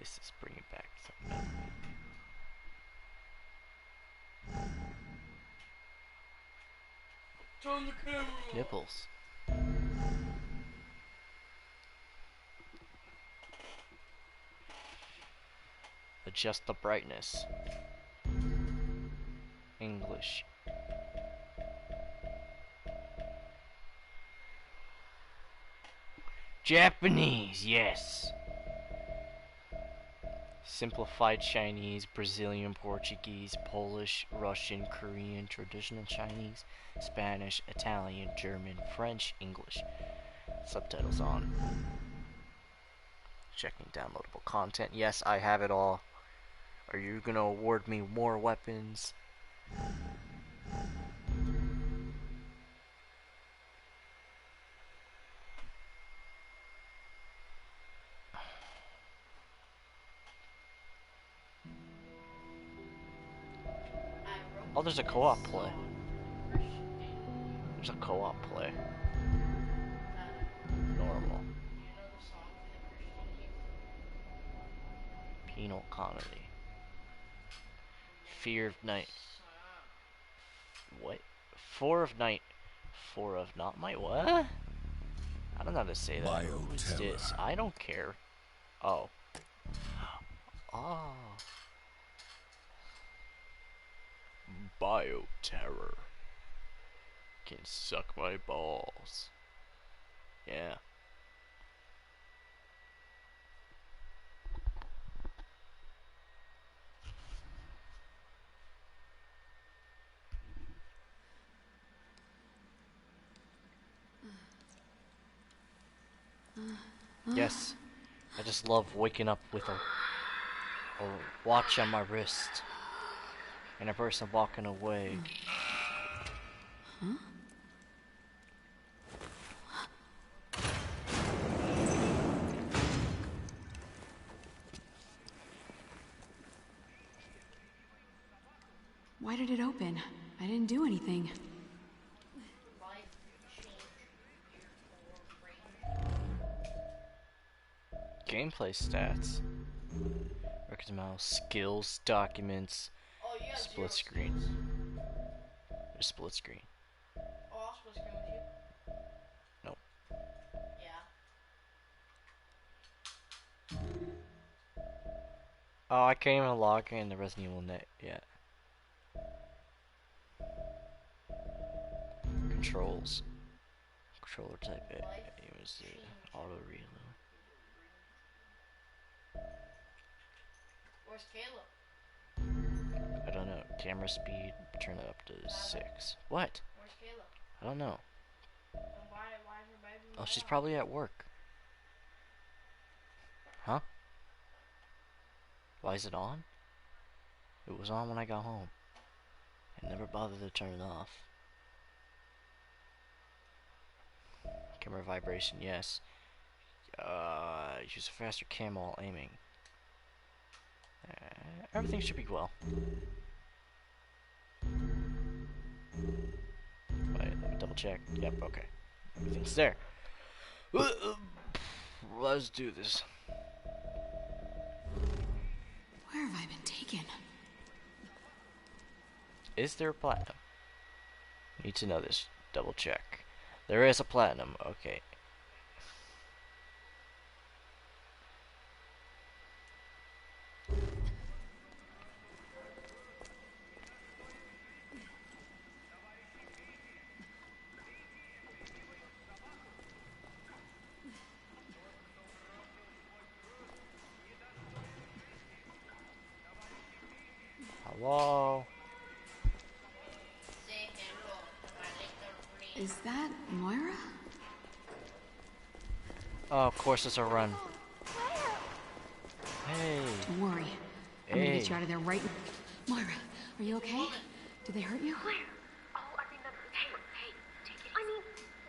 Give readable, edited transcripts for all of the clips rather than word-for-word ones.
this is bringing back some Turn the camera on. nipples. Adjust the brightness. English. Japanese, yes. Simplified Chinese, Brazilian, Portuguese, Polish, Russian, Korean, traditional Chinese, Spanish, Italian, German, French, English. Subtitles on. Checking downloadable content. Yes, I have it all. Are you gonna award me more weapons? Oh, there's a co-op play. There's a co-op play. Normal. Penal comedy. Fear of night. What? Four of night. Four of not my what? I don't know how to say that. Who's this? I don't care. Oh. Oh. Bioterror. Can suck my balls. Yeah. Yes. I just love waking up with a watch on my wrist. And a person walking away. Huh? Why did it open? I didn't do anything. Gameplay stats. Records mouse, skills, documents, split screen. There's split screen. Oh, I'll split screen with you. Nope. Yeah. Oh, I can't even log in the Resident Evil net yet. Controls. Controller type A. It was the auto reload. Where's Caleb? I don't know. Camera speed, turn it up to 6. What? Where's Caleb? I don't know. And why is her baby? Oh, she's probably at work. Huh? Why is it on? It was on when I got home. I never bothered to turn it off. Camera vibration, yes. Use a faster cam while aiming. Everything should be well. Wait, let me double check. Yep, okay. Everything's there. Let's do this. Where have I been taken? Is there a platinum? Need to know this. Double check. There is a platinum. Okay. Hello? Say hello to my little friend. Is that Moira? Oh, of course it's a run. Hey. Don't worry. I'm gonna Hey. get you out of there right now. Moira, are you okay? Did they hurt you? Claire! Oh, I remember. Hey, take it easy. I mean,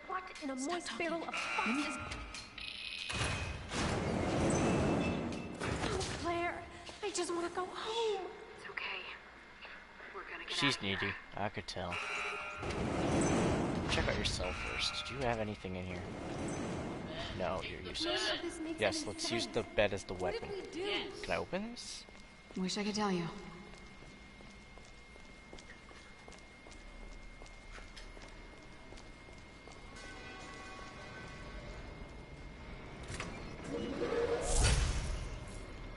what in a moist talking. barrel of fuck is... Oh, Claire, I just want to go home. It's okay. We're gonna get She's out of here. needy. I could tell. Check out yourself first. Do you have anything in here? No, you're useless. None of this makes Yes, any let's use sense. the bed as the What weapon. did we do? Can I open this? Wish I could tell you.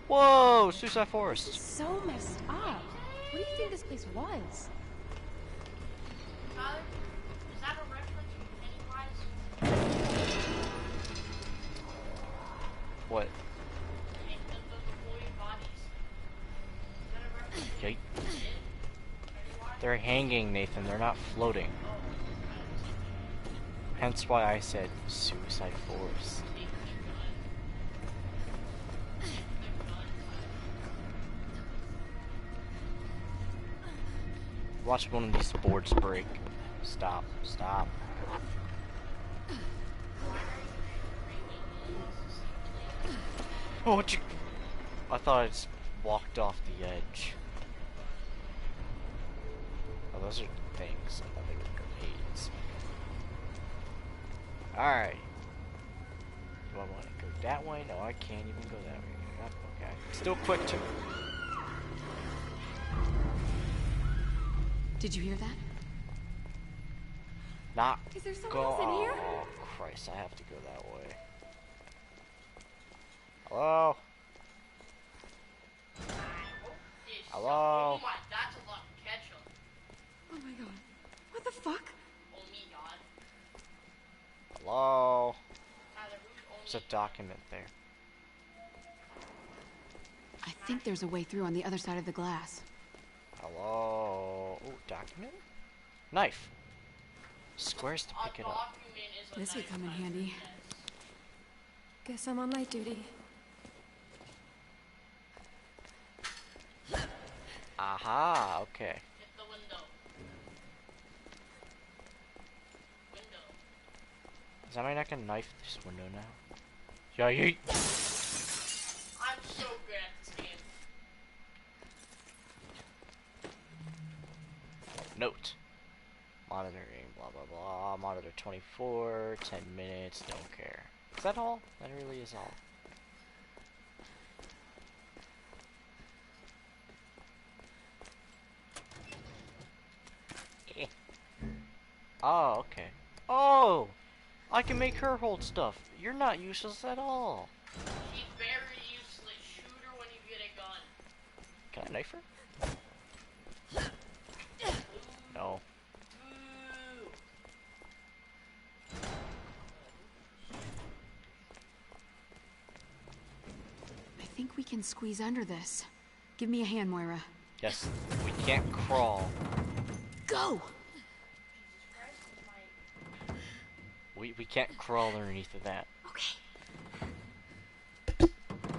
Whoa! Suicide Forest! So messed up. What do you think this place was? Tyler, is that a reference from Pennywise? What? The boy bodies? Is that a reference to Yike. Pennywise? They're hanging, Nathan. They're not floating. Hence why I said Suicide Forest. Watch one of these boards break. Stop. Stop. Oh, what you... I thought I just walked off the edge. Oh, those are things. I thought they were grenades. Alright. Do I want to go that way? No, I can't even go that way. Yep, okay. Still quick too. Did you hear that? Not Is there someone go. else in here? Oh Christ! I have to go that way. Hello. Hello. Oh my, that's a lot of ketchup. Oh my god. What the fuck? Oh me god. Hello. Tyler, who's There's a document there. I think there's a way through on the other side of the glass. Hello. Oh, document. Knife. Squares to pick it up. This would come in handy. Guess I'm on light duty. Aha. Okay. Hit the window. Window. Does that mean I can knife this window now? Yeah. Yeet. I'm so good at this game. Note. Monitoring, blah blah blah. Monitor 24, 10 minutes, don't care. Is that all? That really is all. Eh. Oh, okay. Oh! I can make her hold stuff. You're not useless at all. She's very useless. Shoot her when you get a gun. Can I knife her? No. Boo. I think we can squeeze under this. Give me a hand, Moira. Yes, we can't crawl. Go! We can't crawl underneath of that. Okay.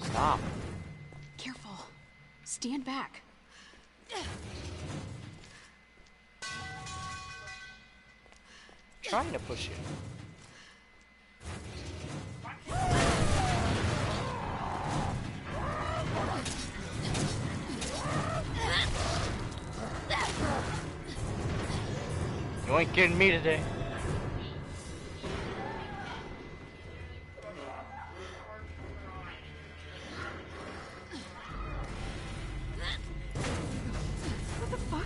Stop. Careful. Stand back. Trying to push you. You ain't getting me today. What the fuck?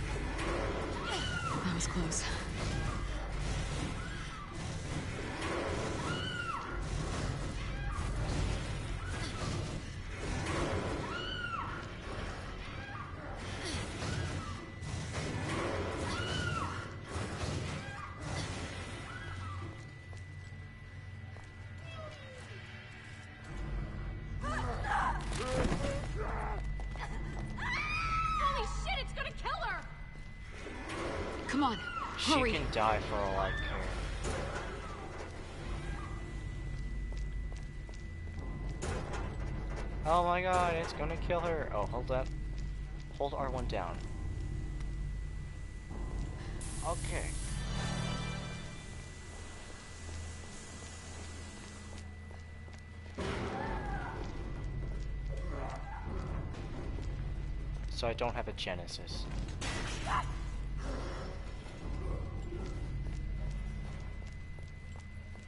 That was close. Holy shit, it's gonna kill her! Come on, She hurry. can die for all I care. Oh my god, it's gonna kill her. Oh, hold up. Hold R1 down. Okay. So I don't have a Genesis.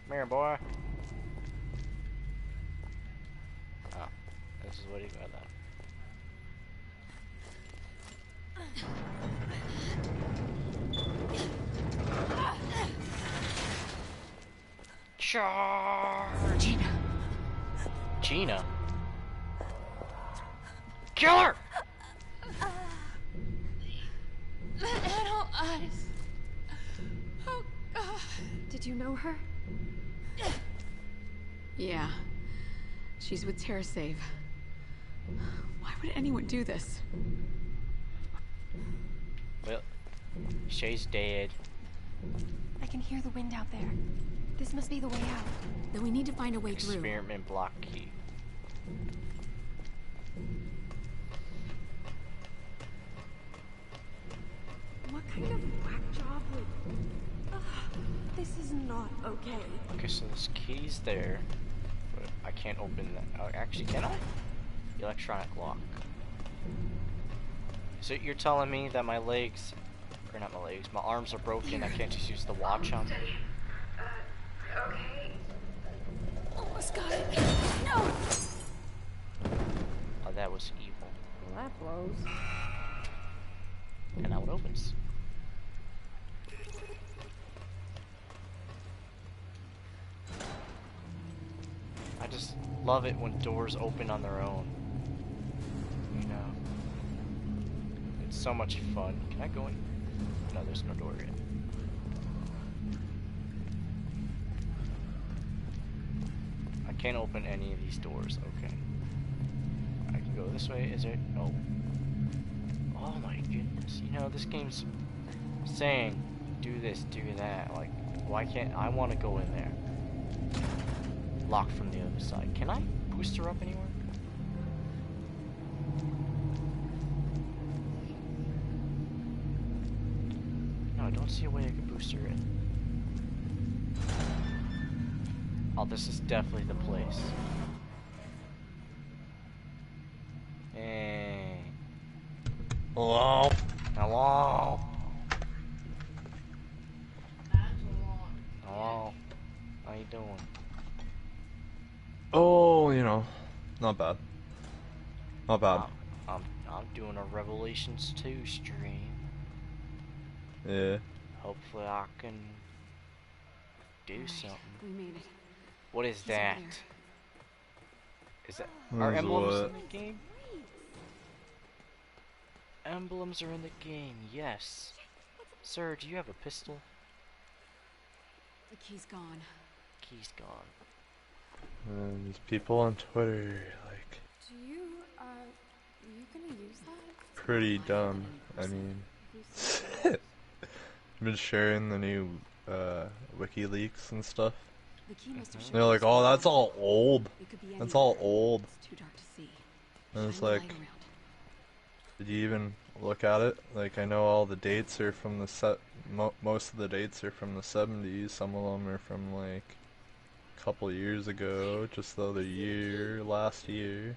Come here, boy. This is what you got that. Charge! Gina. Gina? Kill her! Little eyes. Oh, God. Did you know her? Yeah. She's with TerraSave. Why would anyone do this? Well, Shay's dead. I can hear the wind out there. This must be the way out. Then we need to find a way through. Experiment block key. What kind of whack job would... Ugh, this is not okay. Okay, so this key's there, but I can't open that. Oh, actually, can I? Electronic lock. So you're telling me that my legs, or not my legs, my arms are broken, I can't just use the watch on them? Okay. Almost got it. No! Oh, that was evil. Well, that blows. And now it opens. I just love it when doors open on their own. You know. It's so much fun. Can I go in? No, there's no door yet. I can't open any of these doors. Okay. I can go this way. Is there? No. Oh my goodness. You know, this game's saying, do this, do that. Like, why can't I want to go in there? Lock from the other side. Can I boost her up anywhere? No, I don't see a way I can boost her in. Oh, this is definitely the place. Hey. Hello? Hello? Hello? How you doing? Oh, you know, not bad. Not bad. I'm doing a Revelations 2 stream. Yeah. Hopefully I can do something. We made it. What is He's that? over there. Is that What are is emblems what? in the game? Emblems are in the game, yes. Sir, do you have a pistol? The key's gone. Key's gone. And there's people on Twitter, like, Do you, you gonna use that? pretty dumb. I mean, been sharing the new WikiLeaks and stuff. The key must have They're like, oh, that's all old. It could be That's anywhere. all old. It's too dark to see. And it's Shine the like, light around. did you even look at it? Like, I know all the dates are from the most of the dates are from the 70s. Some of them are from like a couple years ago, just the other year, last year.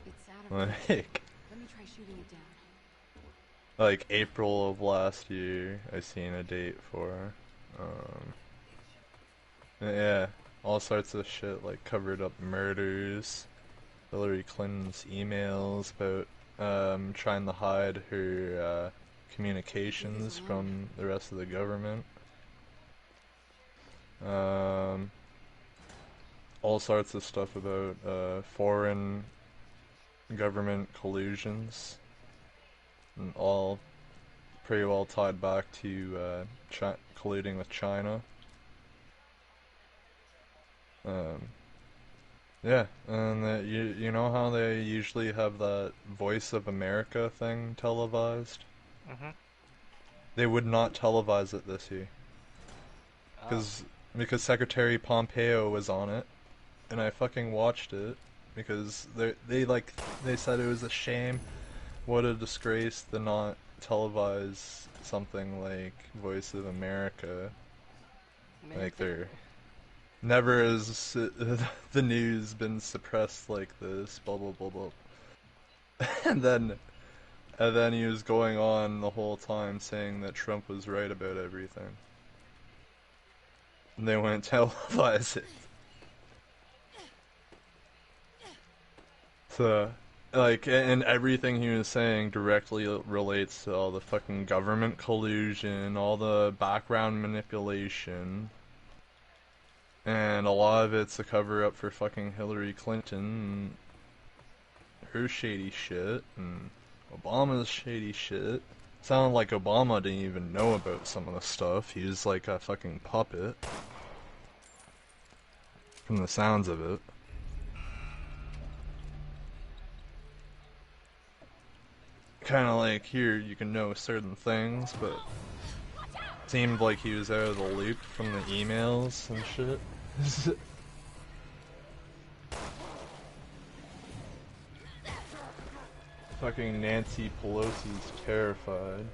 It's out of reach. Like, Let me try shooting it down. like April of last year, I seen a date for. Yeah, all sorts of shit, like covered up murders, Hillary Clinton's emails about trying to hide her communications from the rest of the government. All sorts of stuff about foreign government collusions, and all pretty well tied back to colluding with China. Yeah, and you know how they usually have that Voice of America thing televised? Mm-hmm. They would not televise it this year. Because Secretary Pompeo was on it, and I fucking watched it, because they said it was a shame, what a disgrace to not televise something like Voice of America. Like, they're... Never has the news been suppressed like this, blah blah blah blah. And then he was going on the whole time saying that Trump was right about everything. And they wouldn't televise it. So, like, and everything he was saying directly relates to all the fucking government collusion, all the background manipulation, and a lot of it's a cover-up for fucking Hillary Clinton and her shady shit, and Obama's shady shit. Sounded like Obama didn't even know about some of the stuff. He was like a fucking puppet. From the sounds of it. Kinda like, here, you can know certain things, but seemed like he was out of the loop from the emails and shit. Fucking Nancy Pelosi's terrified.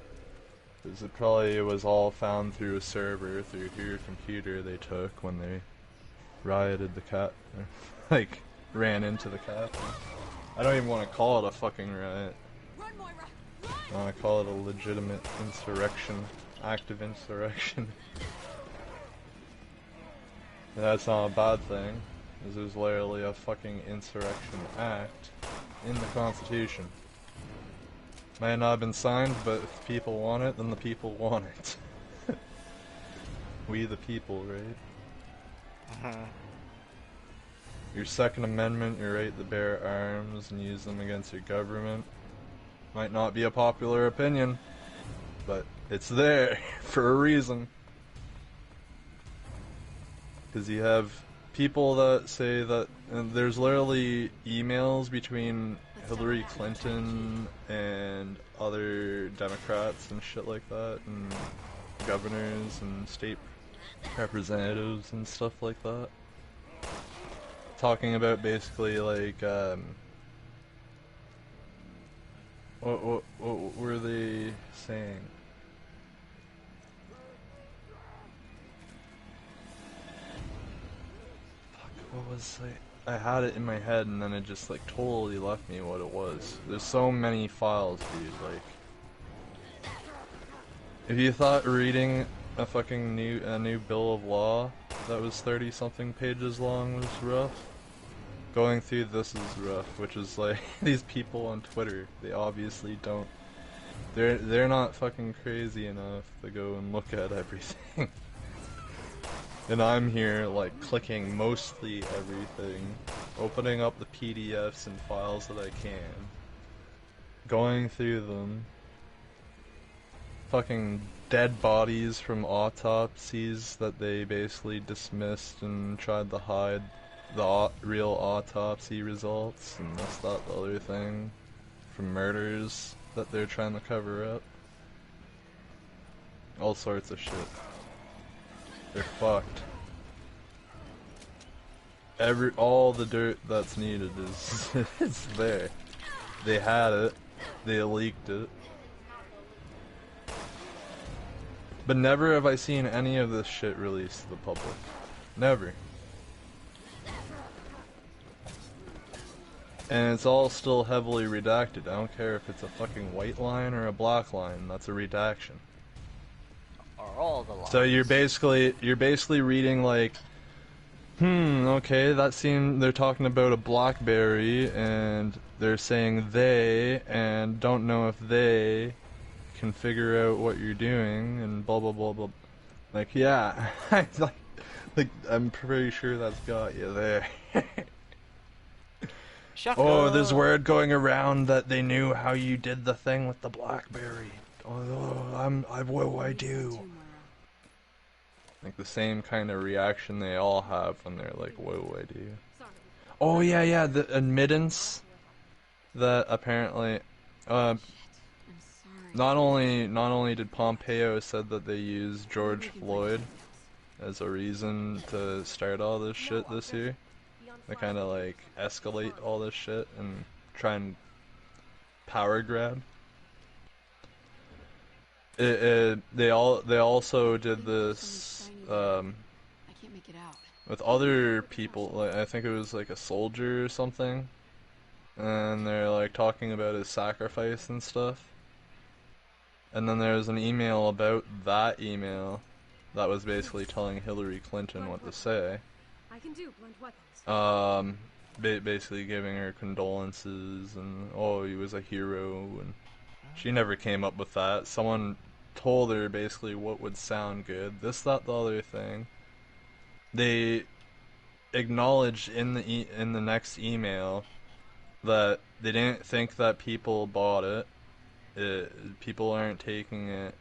Because it probably was all found through a server, through her computer they took when they rioted the cat, like, ran into the cat. I don't even want to call it a fucking riot. I want to call it a legitimate insurrection, active insurrection. That's not a bad thing, because there's literally a fucking insurrection act in the Constitution. Might not have been signed, but if people want it, then the people want it. We the people, right? Your Second Amendment, your right to bear arms and use them against your government. Might not be a popular opinion, but it's there for a reason. Because you have people that say that, and there's literally emails between Hillary Clinton and other Democrats and shit like that, and governors and state representatives and stuff like that, talking about basically like what were they saying? Fuck, what was I had it in my head and then it just like totally left me what it was. There's so many files, dude, like, if you thought reading a fucking new bill of law that was 30 something pages long was rough, going through this is rough, which is like, these people on Twitter, they obviously don't, they're not fucking crazy enough to go and look at everything. And I'm here, like, clicking mostly everything, opening up the PDFs and files that I can, going through them, fucking dead bodies from autopsies that they basically dismissed and tried to hide the real autopsy results, and that's not the other thing, from murders that they're trying to cover up. All sorts of shit. They're fucked. All the dirt that's needed is it's there. They had it. They leaked it. But never have I seen any of this shit released to the public. Never. And it's all still heavily redacted. I don't care if it's a fucking white line or a black line. That's a redaction. Are all the lines. So you're basically reading like, okay, that seemed, they're talking about a BlackBerry and they're saying they, and don't know if they can figure out what you're doing and blah blah blah blah. Like, yeah, like I'm pretty sure that's got you there. Shut Oh, up. there's word going around that they knew how you did the thing with the BlackBerry. Oh, what do I do? Like the same kind of reaction they all have when they're like, what do I do? Oh yeah, the admittance that apparently, not only did Pompeo said that they used George Floyd as a reason to start all this shit this year, to kind of like escalate all this shit and try and power grab. They also did this I can't make it out. with other people. Like, I think it was like a soldier or something, and they're like talking about his sacrifice and stuff. And then there was an email about that email that was basically telling Hillary Clinton what to say. I can do blunt weapons. basically giving her condolences and oh, he was a hero, and she never came up with that. Someone told her basically what would sound good. This, that, the other thing. They acknowledged in the next email that they didn't think that people bought it. People aren't taking it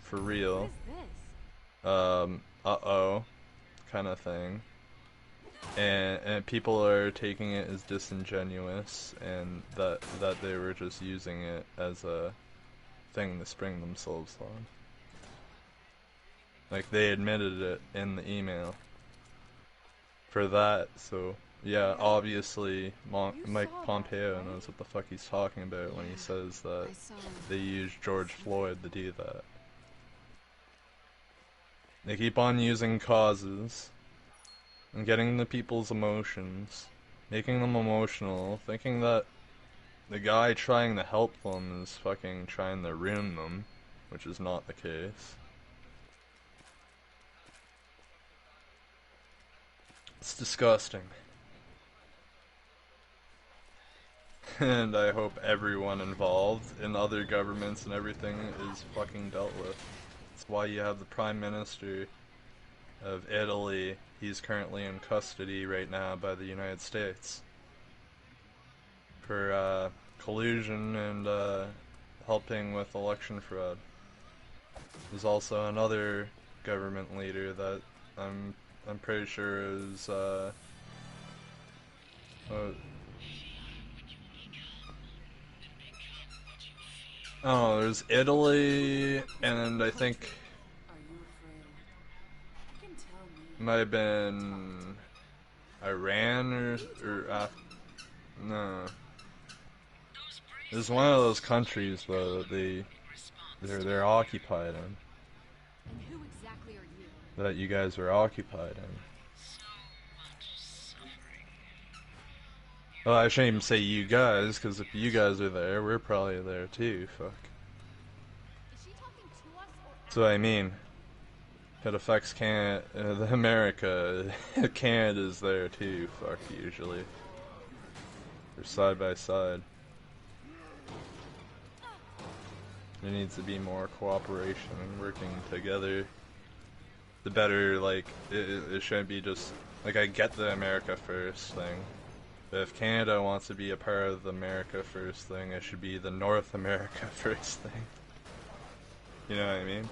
for real. What is this? Uh-oh, kind of thing. And people are taking it as disingenuous, and that they were just using it as a thing to spring themselves on. Like, they admitted it in the email for that, so yeah, obviously Mike Pompeo knows what the fuck he's talking about when he says that they used George Floyd to do that. They keep on using causes and getting the people's emotions, making them emotional, thinking that the guy trying to help them is fucking trying to ruin them, which is not the case. It's disgusting. And I hope everyone involved in other governments and everything is fucking dealt with. That's why you have the Prime Minister of Italy. He's currently in custody right now by the United States for collusion and helping with election fraud. There's also another government leader that I'm pretty sure is oh, there's Italy, and I think it might have been Iran or no. It's one of those countries that they're occupied in. And who exactly are you? That you guys are occupied in. Well, I shouldn't even say you guys, because if you guys are there, we're probably there too, fuck. Is she talking to us or That's what I mean. It affects America. Canada's there too, fuck, usually. They're side by side. There needs to be more cooperation and working together. The better, like, it shouldn't be just, like, I get the America First thing. But if Canada wants to be a part of the America First thing, it should be the North America First thing. You know what I mean?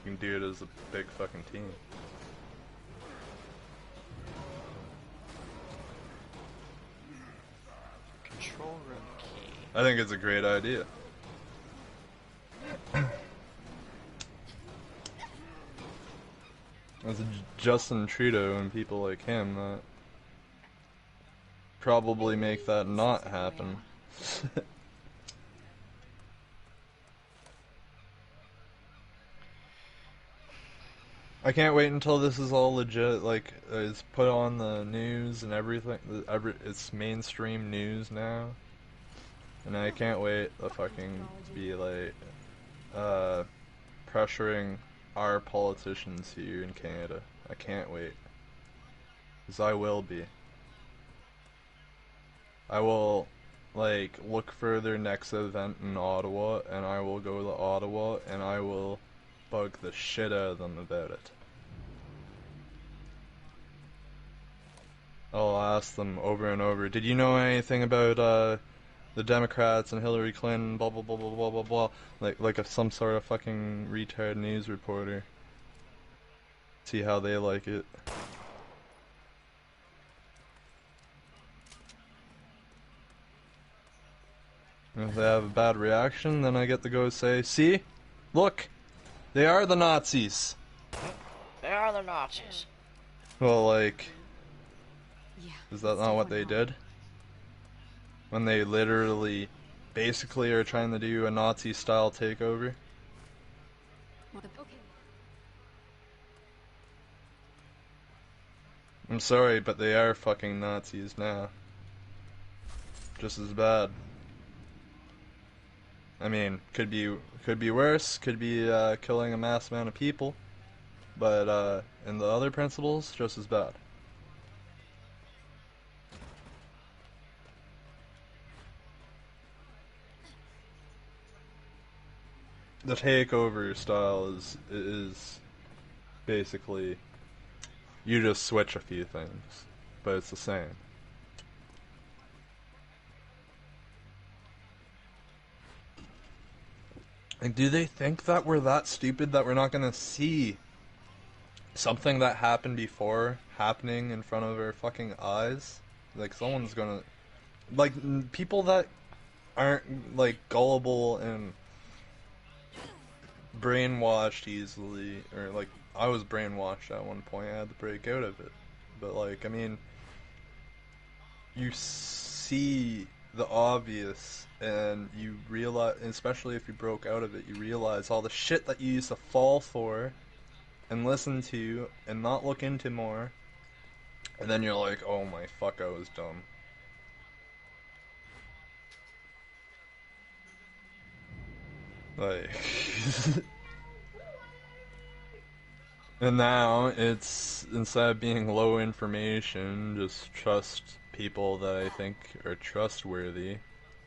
You can do it as a big fucking team. Control room key. I think it's a great idea. It's Justin Trudeau and people like him that probably make that not happen. I can't wait until this is all legit, like, it's put on the news and everything. It's mainstream news now. And I can't wait to fucking be like, pressuring our politicians here in Canada. I can't wait. 'Cause I will be. I will, like, look for their next event in Ottawa, and I will go to Ottawa, and I will bug the shit out of them about it. I'll ask them over and over, did you know anything about, the Democrats and Hillary Clinton, blah blah blah blah blah blah blah, like some sort of fucking retard news reporter. See how they like it. And if they have a bad reaction, then I get to go say, see? Look! They are the Nazis! They are the Nazis. Well, like, Yeah. is that not what they did? When they literally, basically are trying to do a Nazi-style takeover? okay? I'm sorry, but they are fucking Nazis now. Just as bad. I mean, could be worse, could be killing a mass amount of people, but in the other principles, just as bad. the takeover style is basically you just switch a few things, but it's the same. Like, do they think that we're that stupid that we're not gonna see something that happened before happening in front of our fucking eyes? Like, someone's gonna... Like, people that aren't, like, gullible and brainwashed easily, or, like, I was brainwashed at one point, I had to break out of it. But, like, I mean, you see the obvious, and you realize, especially if you broke out of it, you realize all the shit that you used to fall for, and listen to, and not look into more, and then you're like, oh my fuck, I was dumb. Like... And now, it's, instead of being low information, just trust people that I think are trustworthy,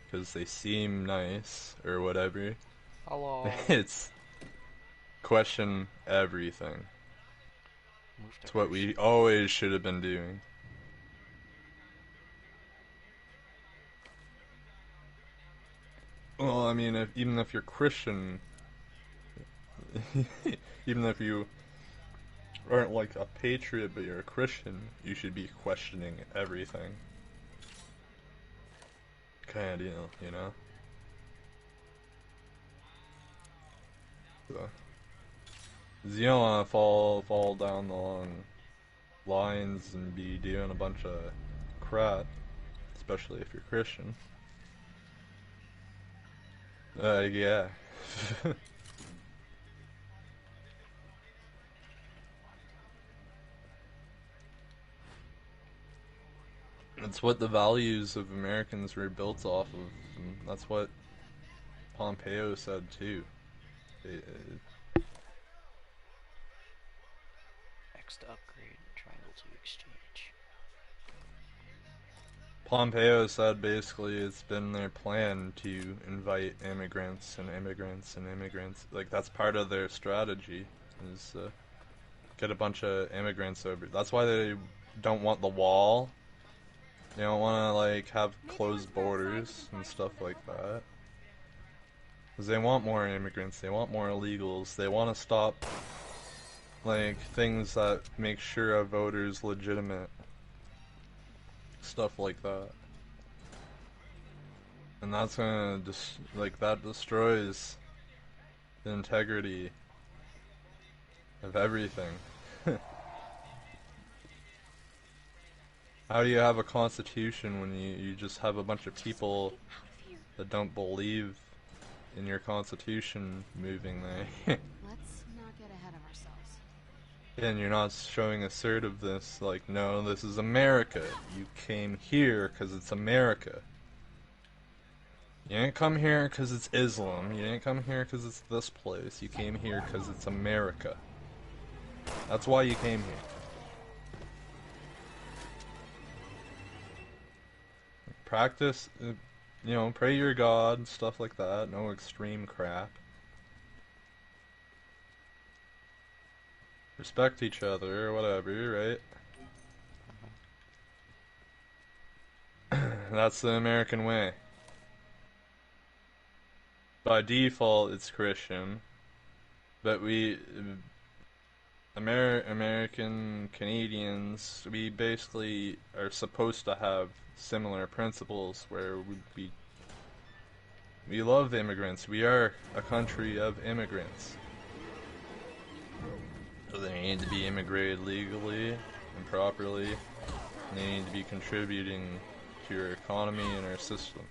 because they seem nice, or whatever. Hello. It's question everything. It's what we always should have been doing. Well, I mean, even if you're Christian, even if you aren't like a patriot but you're a Christian, you should be questioning everything. Kind of deal, you know? So, 'cause you don't want to fall down the long lines and be doing a bunch of crap, especially if you're Christian. Yeah. It's what the values of Americans were built off of, and that's what Pompeo said too. X to upgrade, triangle to exchange. Pompeo said basically it's been their plan to invite immigrants and immigrants and immigrants. Like, that's part of their strategy, is get a bunch of immigrants over. That's why they don't want the wall. They don't want to, like, have closed borders and stuff like that. Because they want more immigrants, they want more illegals, they want to stop, like, things that make sure a voter's legitimate. Stuff like that. And that's gonna that destroys the integrity of everything. How do you have a constitution when you just have a bunch of people that don't believe in your constitution moving there? Let's not get ahead of ourselves. And you're not showing assertiveness, like, no, this is America. You came here because it's America. You didn't come here because it's Islam. You didn't come here because it's this place. You came here because it's America. That's why you came here. Practice, you know, pray your God, stuff like that. No extreme crap. Respect each other, or whatever, right? That's the American way. By default, it's Christian. But we... American Canadians, we basically are supposed to have similar principles where we love immigrants. We are a country of immigrants. So they need to be immigrated legally and properly, and they need to be contributing to your economy and our system.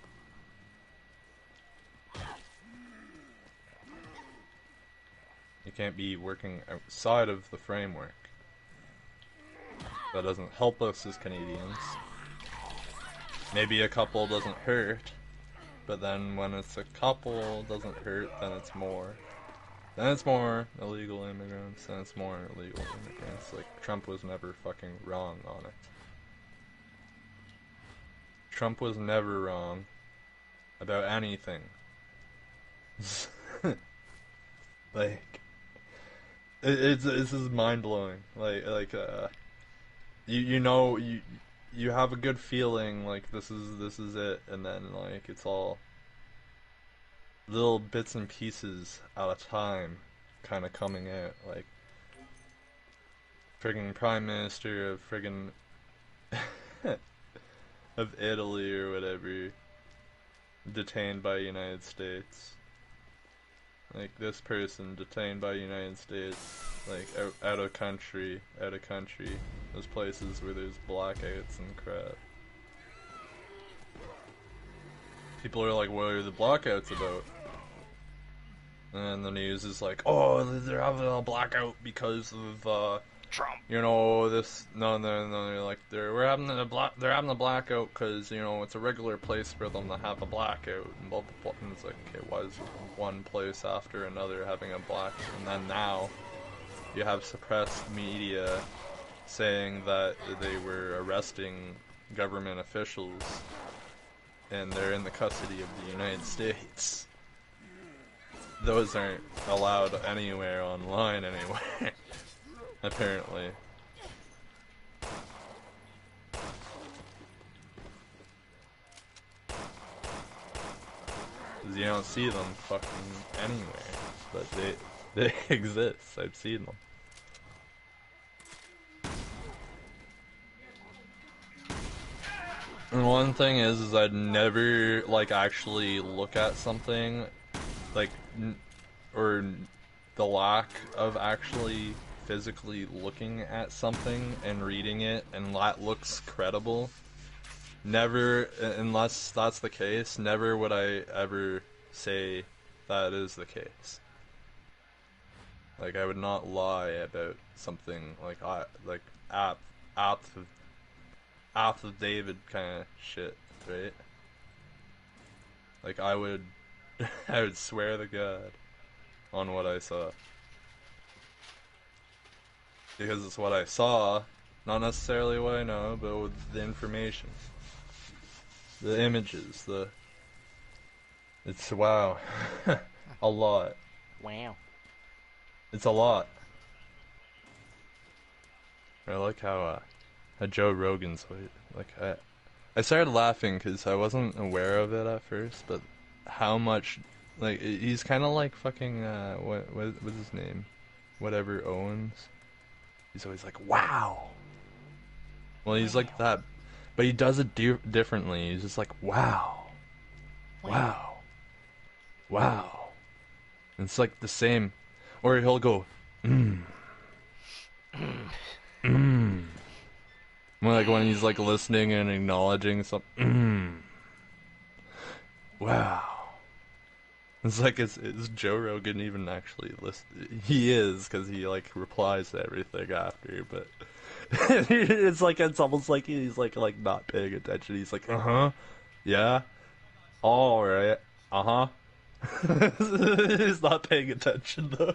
You can't be working outside of the framework. That doesn't help us as Canadians. Maybe a couple doesn't hurt, but then when it's a couple doesn't hurt, then it's more. Then it's more illegal immigrants, then it's more illegal immigrants. Like, Trump was never fucking wrong on it. Trump was never wrong about anything. Like, it's this is mind blowing. You know you have a good feeling like this is it, and then like it's all little bits and pieces at a time, kind of coming out. Like friggin' Prime Minister of friggin' of Italy or whatever, detained by United States. Like this person detained by United States, like out of country, those places where there's blackouts and crap. People are like, what are the blackouts about? And the news is like, oh, they're having a blackout because of Trump. you know, this. No, they're like they're having a blackout because you know it's a regular place for them to have a blackout, and blah blah blah. And it's like, okay, why is one place after another having a blackout? And then now you have suppressed media saying that they were arresting government officials and they're in the custody of the United States. Those aren't allowed anywhere online anywhere. Apparently. 'Cause you don't see them fucking anywhere. But they exist. I've seen them. And one thing is I'd never, like, actually look at something, like, or the lack of actually physically looking at something and reading it and that looks credible. Never, unless that's the case, never would I ever say that is the case. Like, I would not lie about something like David kind of shit, right? Like, I would swear to God on what I saw. Because it's what I saw, not necessarily what I know, but with the information. The images, it's wow. A lot. Wow. It's a lot. I like how Joe Rogan's like I started laughing because I wasn't aware of it at first, but how much, like, he's kind of like fucking what's his name, whatever Owens. He's always like, wow. Well, he's like that, but he does it differently. He's just like, wow, wow, wow. And it's like the same, or he'll go, like when he's like listening and acknowledging something. Wow. It's like, is Joe Rogan even actually listen? He is, because he like replies to everything after, but it's like, it's almost like he's like not paying attention. He's like, yeah, alright, he's not paying attention though.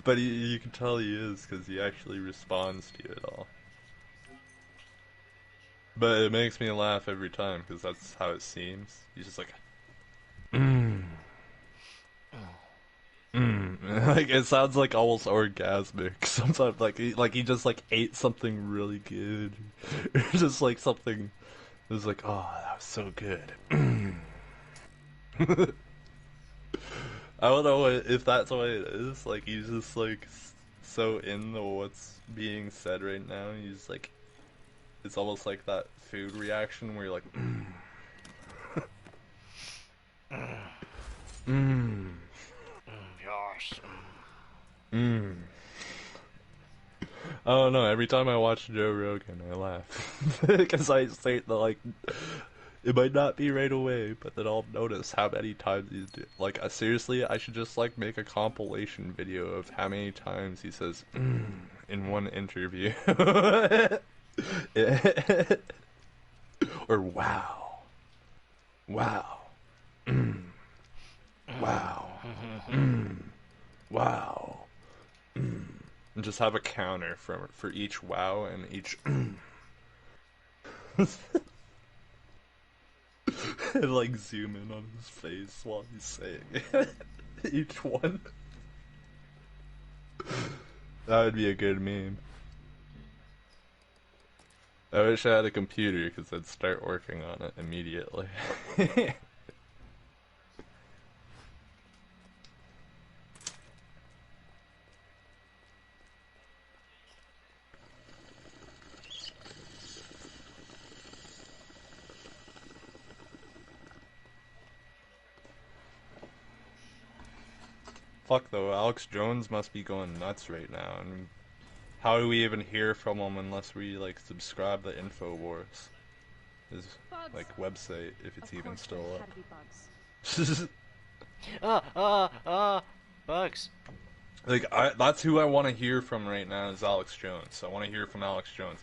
But you can tell he is, because he actually responds to it all. But it makes me laugh every time, because that's how it seems. He's just like, like, it sounds like almost orgasmic sometimes. Like he just like ate something really good, or just like something. It was like, oh, that was so good. I don't know if that's what it is. Like, he's just like so into what's being said right now. He's like, it's almost like that food reaction where you're like, Gosh. I don't know, every time I watch Joe Rogan, I laugh. Because I say that, like, it might not be right away, but then I'll notice how many times he's like, seriously, I should just, like, make a compilation video of how many times he says, in one interview. Or wow. Wow. Wow. Wow. And just have a counter for each wow and each Like zoom in on his face while he's saying it. Each one. That would be a good meme. I wish I had a computer because I'd start working on it immediately. Fuck though, Alex Jones must be going nuts right now, and how do we even hear from him unless we like subscribe to InfoWars? His like website, if it's even still up. Bugs. Like that's who I want to hear from right now is Alex Jones. I want to hear from Alex Jones.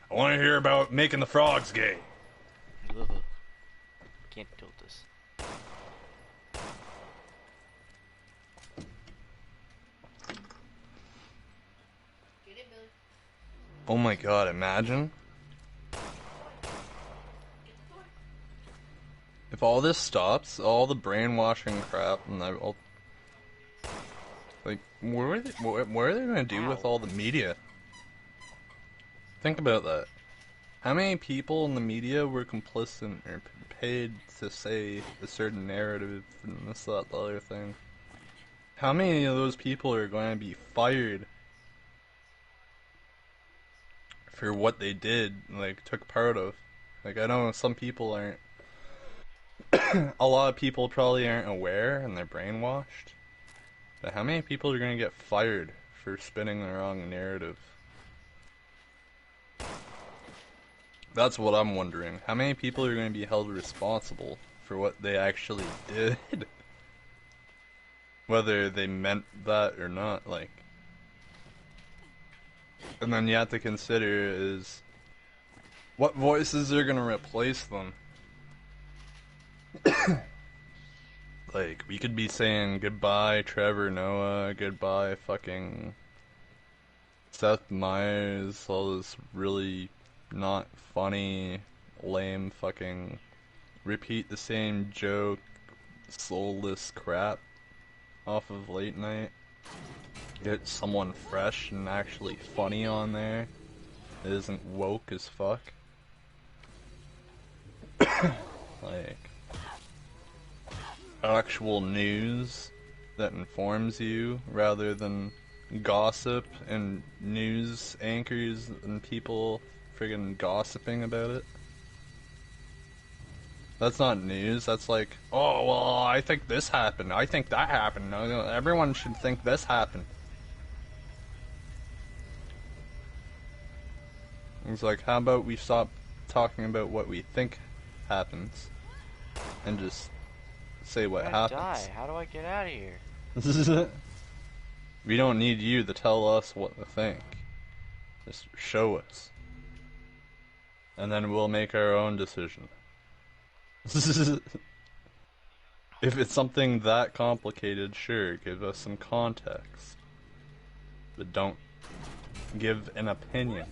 I want to hear about making the frogs gay. Ugh. Can't tilt this. Oh my god, imagine if all this stops, all the brainwashing crap, and all, like, what are they gonna do with all the media? Think about that. How many people in the media were complicit or paid to say a certain narrative and this, that, the other thing? How many of those people are going to be fired for what they did, like, took part of? Like, I know some people aren't, a lot of people probably aren't aware and they're brainwashed, but how many people are going to get fired for spinning the wrong narrative? That's what I'm wondering. How many people are going to be held responsible for what they actually did? Whether they meant that or not, like. And then you have to consider is what voices are gonna replace them. Like, we could be saying goodbye Trevor Noah, goodbye fucking Seth Meyers, all this really not funny, lame fucking repeat the same joke, soulless crap off of late night. Get someone fresh and actually funny on there that isn't woke as fuck. Like, actual news that informs you rather than gossip and news anchors and people friggin' gossiping about it. That's not news, that's like, oh, well, I think this happened, I think that happened, everyone should think this happened. It's like, how about we stop talking about what we think happens and just say what happens. Die. How do I get out of here? We don't need you to tell us what to think. Just show us. And then we'll make our own decision. If it's something that complicated, sure, give us some context. But don't give an opinion.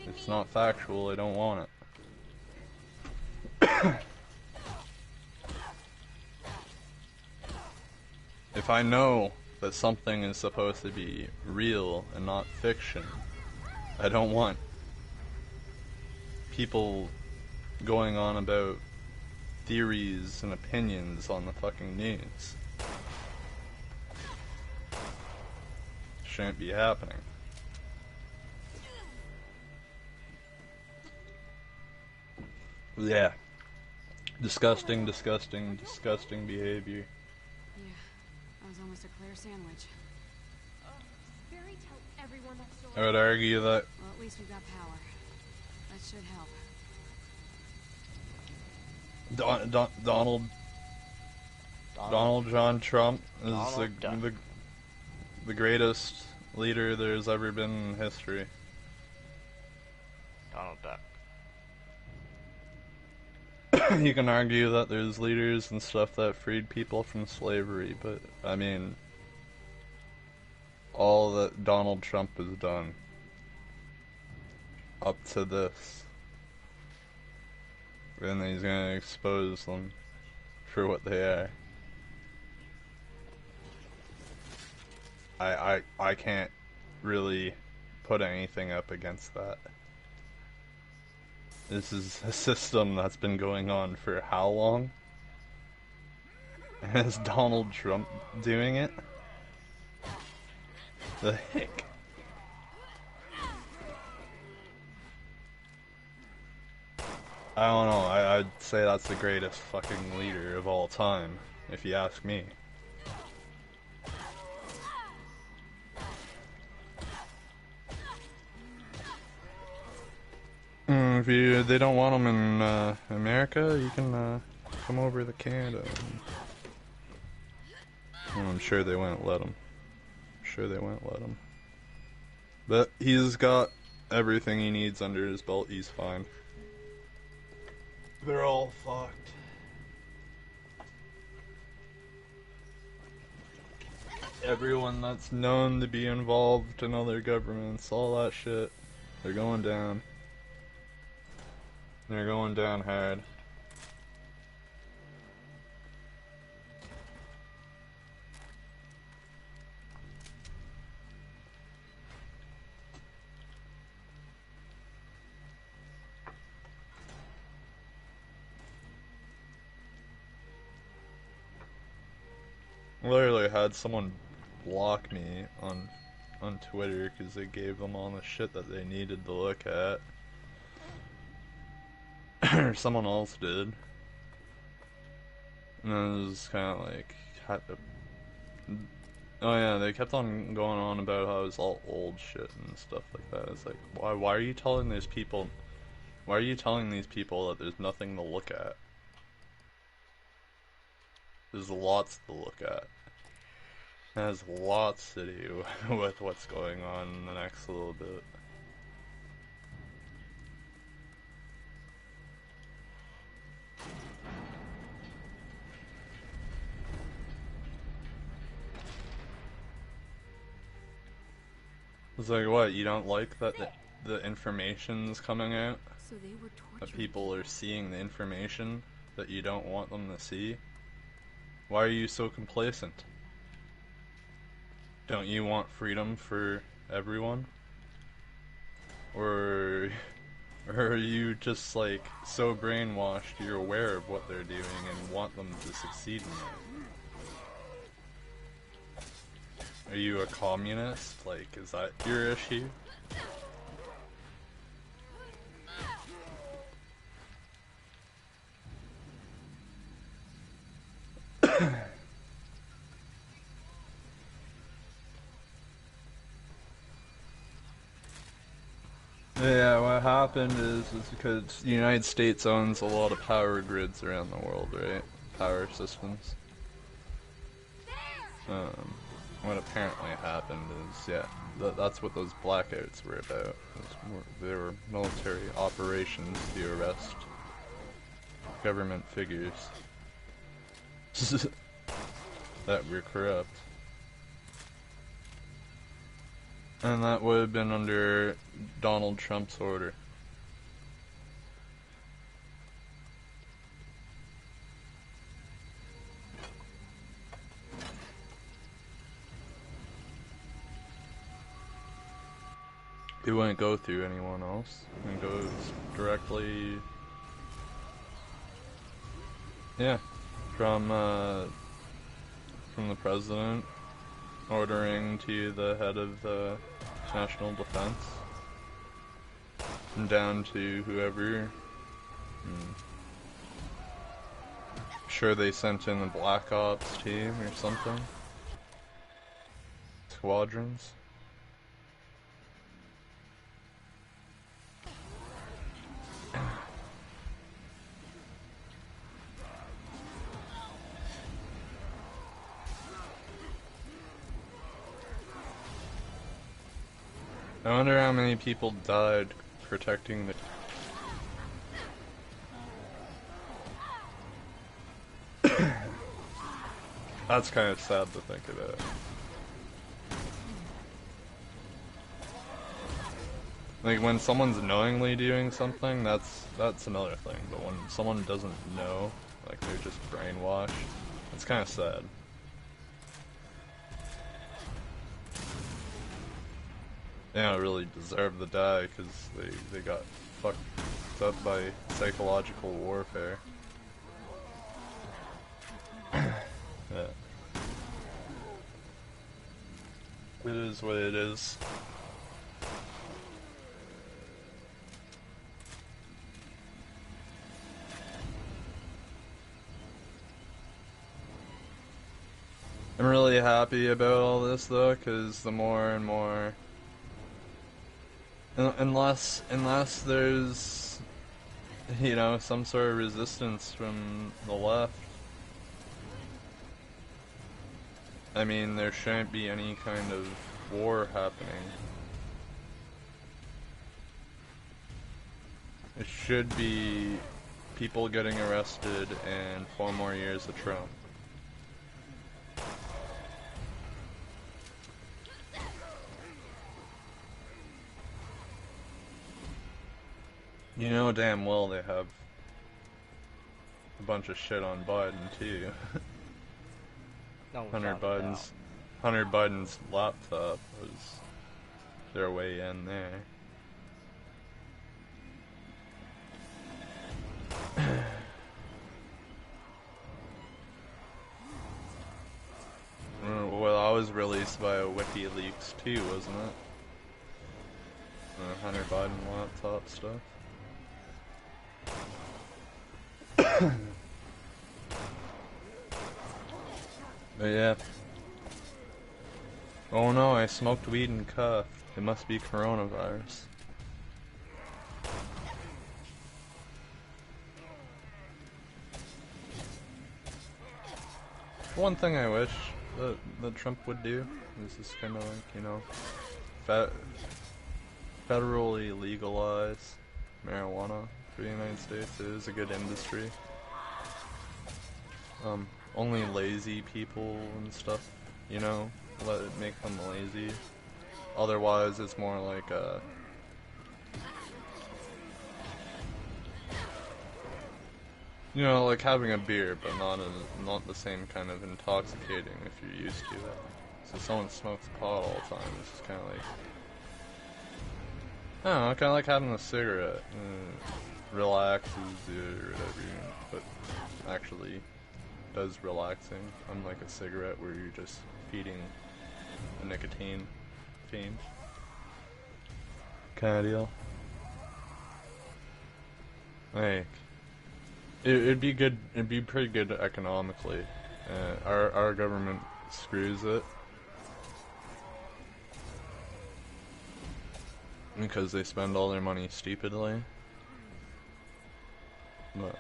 If it's not factual, I don't want it. If I know that something is supposed to be real and not fiction, I don't want people going on about theories and opinions on the fucking news. Shouldn't be happening. Yeah. Disgusting, disgusting, disgusting behavior. Yeah, that was almost a clear sandwich. Barry, tell everyone that story. I would argue that Well, at least we've got power. That should help. Donald John Trump is Donald Duck. the greatest leader there's ever been in history. Donald Duck. You can argue that there's leaders and stuff that freed people from slavery, but I mean, all that Donald Trump has done up to this and he's gonna expose them for what they are. I can't really put anything up against that. This is a system that's been going on for how long? And is Donald Trump doing it? The heck? I don't know, I'd say that's the greatest fucking leader of all time, if you ask me. If they don't want him in America, you can come over to Canada. I'm sure they won't let him. But he's got everything he needs under his belt, he's fine. They're all fucked. Everyone that's known to be involved in other governments, all that shit, they're going down. They're going down hard. Literally had someone block me on Twitter because they gave them all the shit that they needed to look at. Or someone else did. And it was kind of like, oh yeah, they kept on going on about how it was all old shit and stuff like that. It's like, why are you telling these people, that there's nothing to look at? There's lots to look at. It has lots to do with what's going on in the next little bit. It's like, what, you don't like that the information's coming out? So they were That tortured. people are seeing the information that you don't want them to see? Why are you so complacent? Don't you want freedom for everyone? Or are you just like so brainwashed you're aware of what they're doing and want them to succeed in it? Are you a communist? Like, is that your issue? Yeah, what happened is because the United States owns a lot of power grids around the world, right? Power systems. What apparently happened is, yeah, that's what those blackouts were about. They were military operations to arrest government figures that were corrupt. And that would have been under Donald Trump's order. It wouldn't go through anyone else. It goes directly, yeah, from the president ordering to the head of national defense and down to whoever. Sure, they sent in the Black Ops team or something. Squadrons. I wonder how many people died protecting the... That's kind of sad to think about. Like when someone's knowingly doing something, that's another thing. But when someone doesn't know, like they're just brainwashed, it's kind of sad. They don't really deserve to die because they got fucked up by psychological warfare. Yeah. It is what it is. I'm really happy about all this though, because the more and more, unless there's, you know, some sort of resistance from the left, I mean, there shouldn't be any kind of war happening. It should be people getting arrested and 4 more years of Trump. You know damn well they have a bunch of shit on Biden too. No, Hunter Biden's laptop was their way in there. Well, I was released via WikiLeaks too, wasn't it? Hunter Biden laptop stuff. But yeah. Oh no, I smoked weed and coughed. It must be coronavirus. One thing I wish that Trump would do is just kind of like, you know, federally legalize marijuana for the United States. It is a good industry. Only lazy people and stuff, you know, let it make them lazy. Otherwise, it's more like a... You know, like having a beer, but not the same kind of intoxicating if you're used to that. So someone smokes pot all the time, it's just kind of like... I don't know, kind of like having a cigarette. Relaxes you or whatever, but actually does relaxing, unlike a cigarette where you're just feeding a nicotine fiend kind of deal. Like, it'd be good. It'd be pretty good economically. Our government screws it because they spend all their money stupidly. But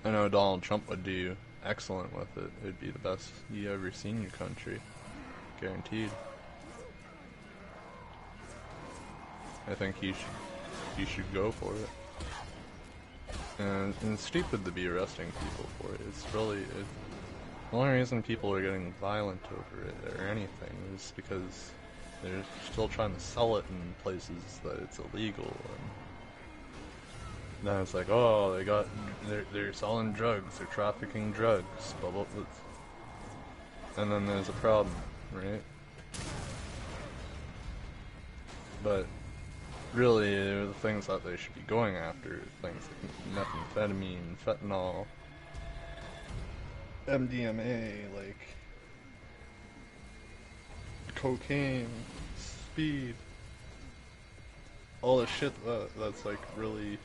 I know Donald Trump would do excellent with it. It'd be the best you ever seen in your country, guaranteed. I think he should go for it. And it's stupid to be arresting people for it. It's really the only reason people are getting violent over it or anything is because they're still trying to sell it in places that it's illegal. And then it's like, oh, they're selling drugs, they're trafficking drugs, blah blah blah. And then there's a problem, right? But really, the things that they should be going after, things like methamphetamine, fentanyl, MDMA, like cocaine, speed, all the shit that's like really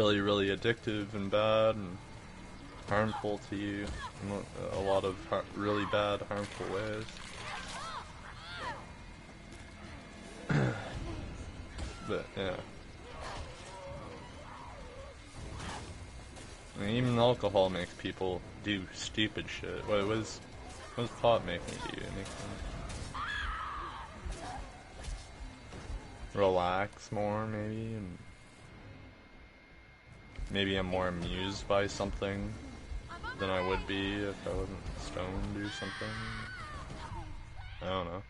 addictive and bad and harmful to you in a lot of really bad, harmful ways. But yeah, I mean, even alcohol makes people do stupid shit. What does pot make me do? It makes me relax more, maybe, and maybe I'm more amused by something than I would be if I wasn't stoned or something. I don't know.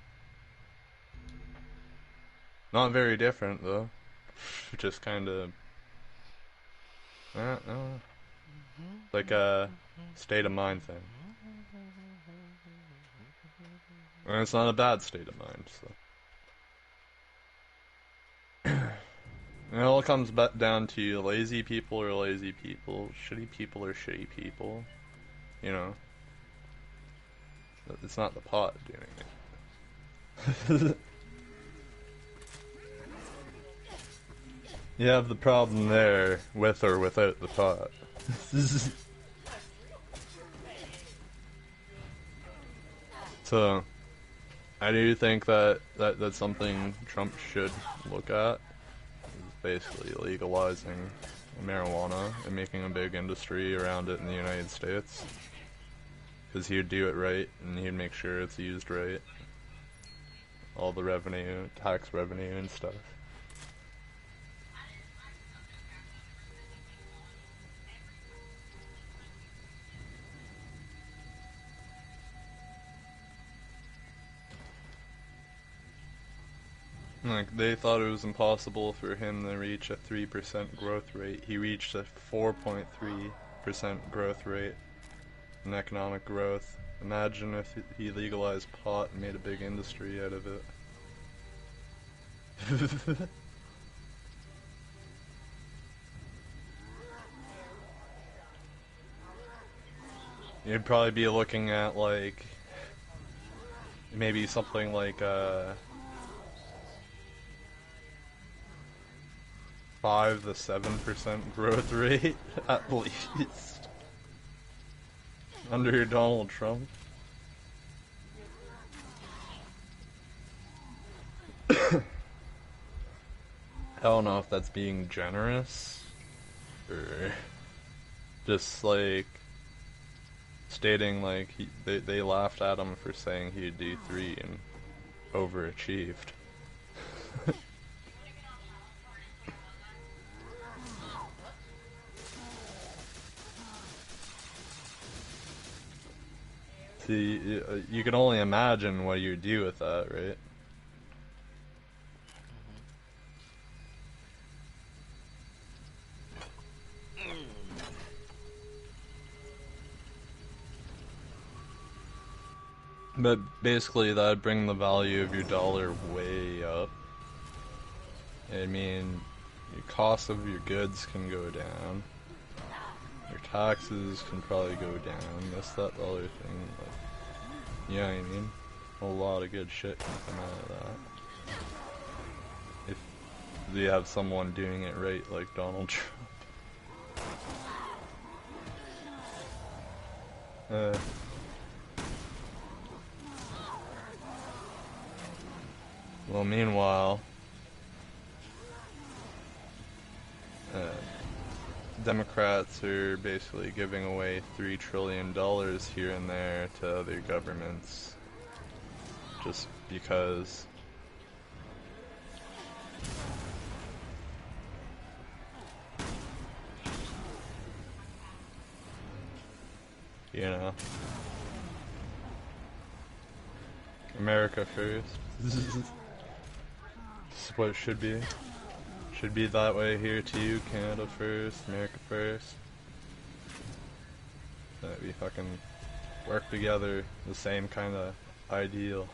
Not very different though. Just kind of like a state of mind thing. And it's not a bad state of mind, so. It all comes back down to lazy people are lazy people, shitty people are shitty people, you know. It's not the pot doing it. You have the problem there, with or without the pot. So, I do think that's something Trump should look at. Basically legalizing marijuana and making a big industry around it in the United States. Because he would do it right, and he'd make sure it's used right. All the revenue, tax revenue and stuff. Like, they thought it was impossible for him to reach a 3% growth rate. He reached a 4.3% growth rate in economic growth. Imagine if he legalized pot and made a big industry out of it. You'd probably be looking at, like, maybe something like 5 to 7% growth rate, at least, under Donald Trump. I don't know if that's being generous, or just, like, stating, like, they laughed at him for saying he'd do 3 and overachieved. See, you can only imagine what you do with that, right? But basically that'd bring the value of your dollar way up. I mean, your cost of your goods can go down. Your taxes can probably go down. That's that other thing. But, you know what I mean? A lot of good shit can come out of that. If you have someone doing it right, like Donald Trump. Well, meanwhile, Democrats are basically giving away $3 trillion here and there to other governments just because. You know, America first. This is what it should be. Should be that way here too. Canada first, America first. That we fucking work together, the same kind of ideal.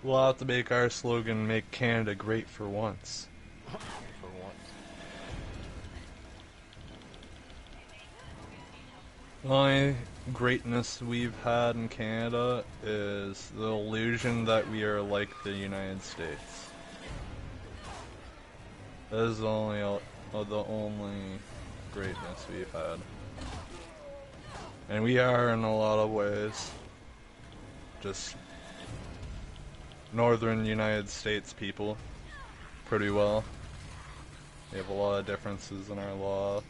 We'll have to make our slogan, "Make Canada Great for Once." For once. The only greatness we've had in Canada is the illusion that we are like the United States. That is the only greatness we've had. And we are in a lot of ways. Just northern United States people, pretty well. We have a lot of differences in our law.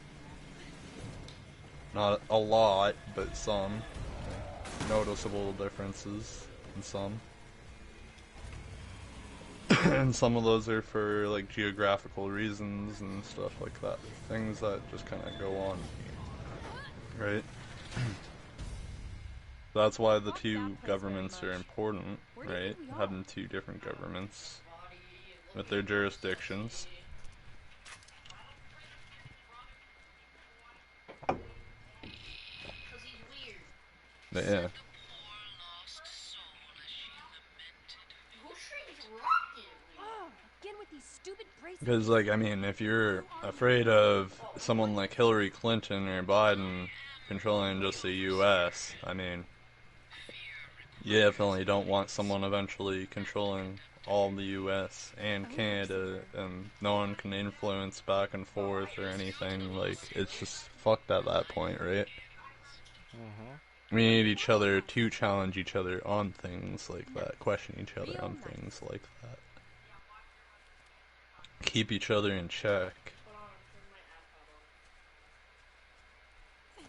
Not a lot, but some. Noticeable differences in some. and some of those are for like geographical reasons and stuff like that. Things that just kind of go on, right? That's why the two governments are important, right? Having two different governments with their jurisdictions. Because he's weird. But yeah. Whose train's rocking? Oh, again with these stupid bracelets. Because, like, I mean, if you're afraid of someone like Hillary Clinton or Biden controlling just the U.S., I mean, you definitely don't want someone eventually controlling all the U.S. and Canada, and no one can influence back and forth or anything. Like, it's just fucked at that point, right? We need each other to challenge each other on things like that, question each other on things like that. Keep each other in check. Hold on, turn my iPad on.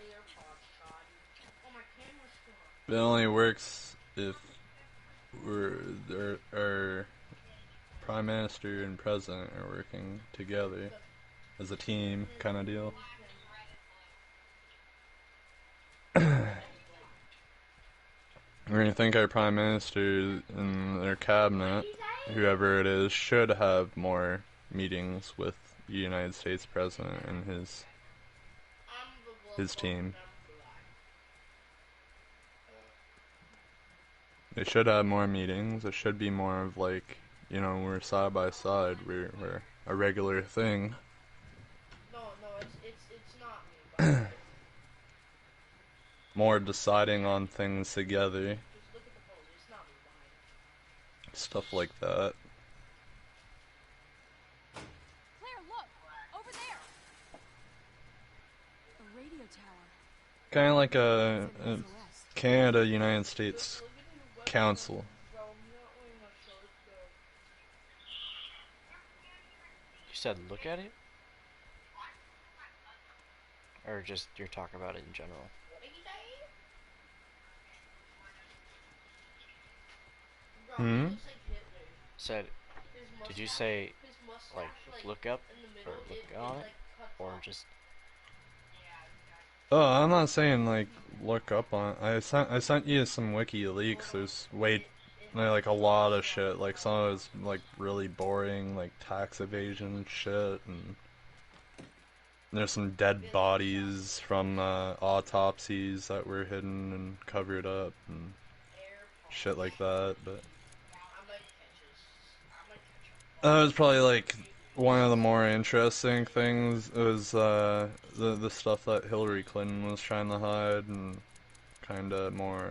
AirPods, God. Oh, my camera's still on. It only works if our Prime Minister and President are working together as a team kind of deal. I think our Prime Minister and their cabinet, whoever it is, should have more meetings with the United States President and his team. They should have more meetings. It should be more of like, you know, we're side by side. We're a regular thing. No, it's not me. But More deciding on things together. just look at the pose. It's not me behind. Stuff like that. Claire, look! Over there! A radio tower. Kind of like a Canada-United States Council. Bro, I'm not wearing my shirt though. You said look at it? Or just you're talking about it in general? What did you say? Bro, Hmm? he looks like Hitler. Said, His did you mustache- say his mustache, like look up in the or middle, look it on it, like cuts or off. just Oh, I'm not saying like look up on. I sent you some WikiLeaks. There's like a lot of shit. Like some of it's like really boring, like tax evasion shit, and there's some dead bodies from autopsies that were hidden and covered up and shit like that. But I might catch this. I might catch him. that was probably like one of the more interesting things. Was the stuff that Hillary Clinton was trying to hide, and kind of more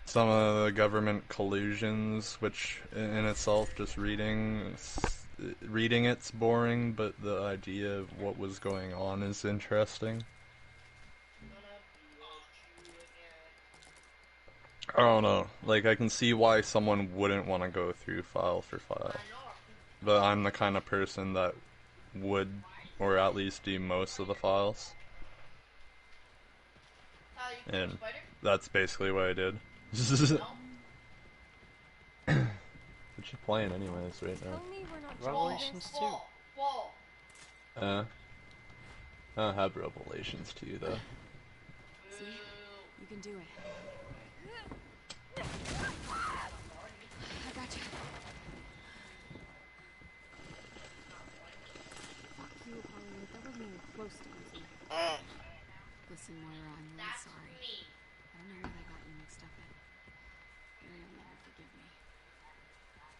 some of the government collusions, which in itself, just reading it's boring, but the idea of what was going on is interesting. I don't know. Like, I can see why someone wouldn't want to go through file for file. But I'm the kind of person that would, or at least do most of the files. And that's basically what I did. What you playing anyways right now? Tell me we're not Revelations 2. Fall. I don't have Revelations 2 though. See? You can do it. I got you. Fuck you, Hollywood. That wasn't even close to easy. Listen, Moira, I'm really That's sorry. me. I don't know what I got you mixed up in. Maybe you'll never forgive me.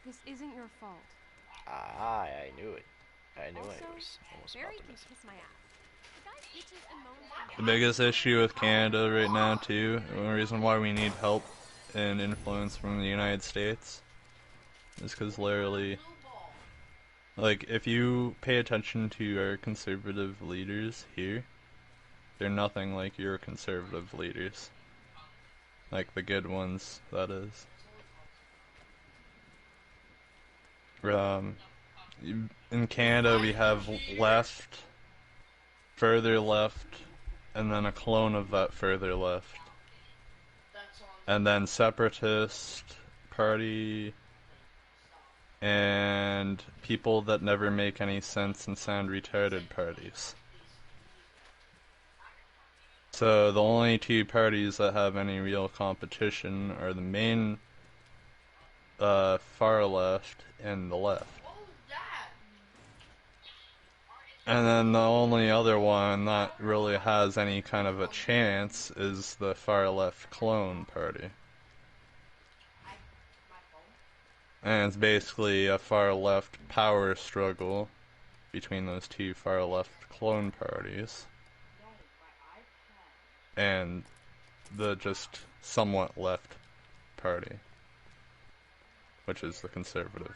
This isn't your fault. Ah, I knew it. I knew Also, I was almost Barry about to can miss it. kiss my ass. The guy bitches and moans. The biggest issue with Canada right now too, and the reason why we need help and influence from the United States, is because literally, like, if you pay attention to our conservative leaders here, they're nothing like your conservative leaders. Like the good ones, that is. In Canada we have left, further left, and then a clone of that further left. That's on and then Separatist Party, and people that never make any sense and sound retarded parties. So the only two parties that have any real competition are the main far left and the left. What was that? And then the only other one that really has any kind of a chance is the far left clone party. And it's basically a far left power struggle between those two far left clone parties. And the just somewhat left party, which is the conservative.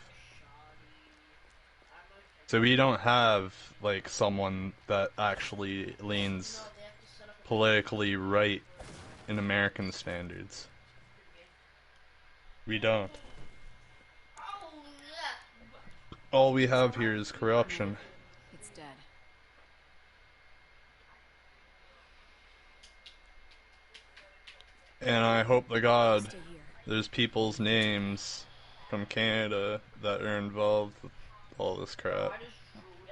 So we don't have, like, someone that actually leans politically right in American standards. We don't. Oh, yeah. All we have here is corruption. It's dead. And I hope to God Stay here. there's people's names from Canada that are involved with all this crap. I just threw it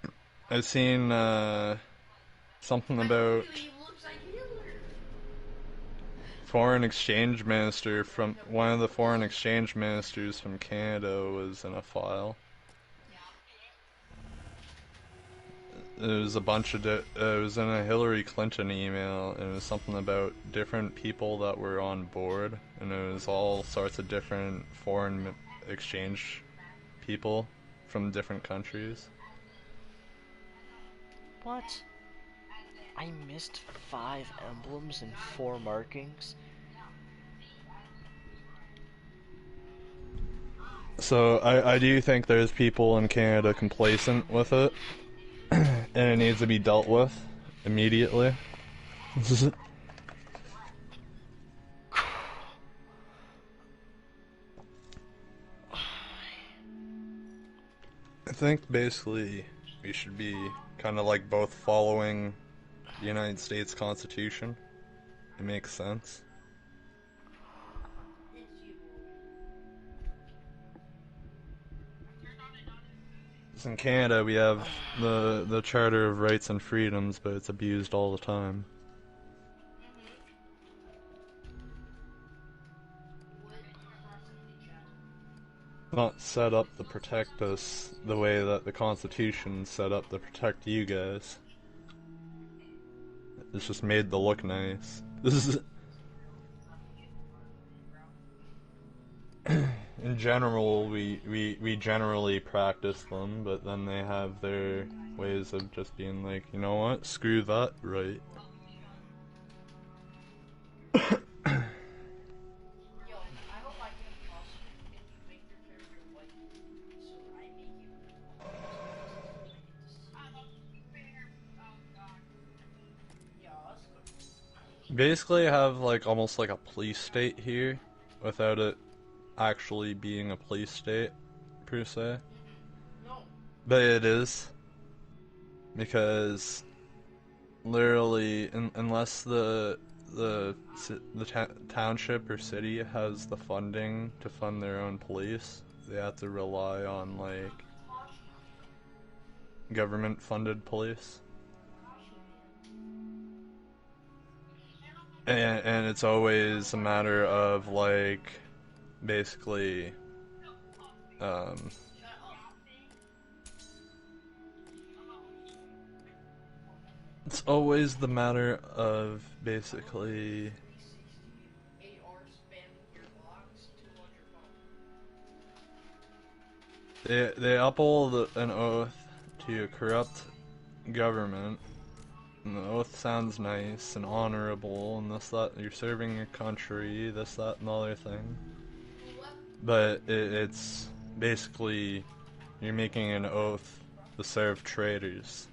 everywhere. I've seen something about Dude, he looks like Hitler. foreign exchange minister from one of the foreign exchange ministers from Canada was in a file. It was a bunch of it was in a Hillary Clinton email, and it was something about different people that were on board, and it was all sorts of different foreign exchange people from different countries. What? I missed 5 emblems and 4 markings? So I do think there's people in Canada complacent with it, and it needs to be dealt with immediately. I think basically we should be kind of like both following the United States Constitution. It makes sense. In Canada, we have the Charter of Rights and Freedoms, but it's abused all the time. Not set up to protect us the way that the Constitution's set up to protect you guys. It's just made to look nice. This is in general, we generally practice them, but then they have their ways of just being like, you know what, screw that, right? Yo, I hope I get a plus if you make your character white, so I make it. Yeah, that's good. Basically, I have like almost like a police state here, without it actually being a police state per se. No. But it is, because literally, unless the township or city has the funding to fund their own police, they have to rely on like government funded police. And it's always a matter of like basically it's always the matter of basically 8 hours spamming your blocks to on your phone. they uphold an oath to a corrupt government, and the oath sounds nice and honorable and this, that, you're serving your country, this, that, and the other thing. But it's basically, you're making an oath to serve traitors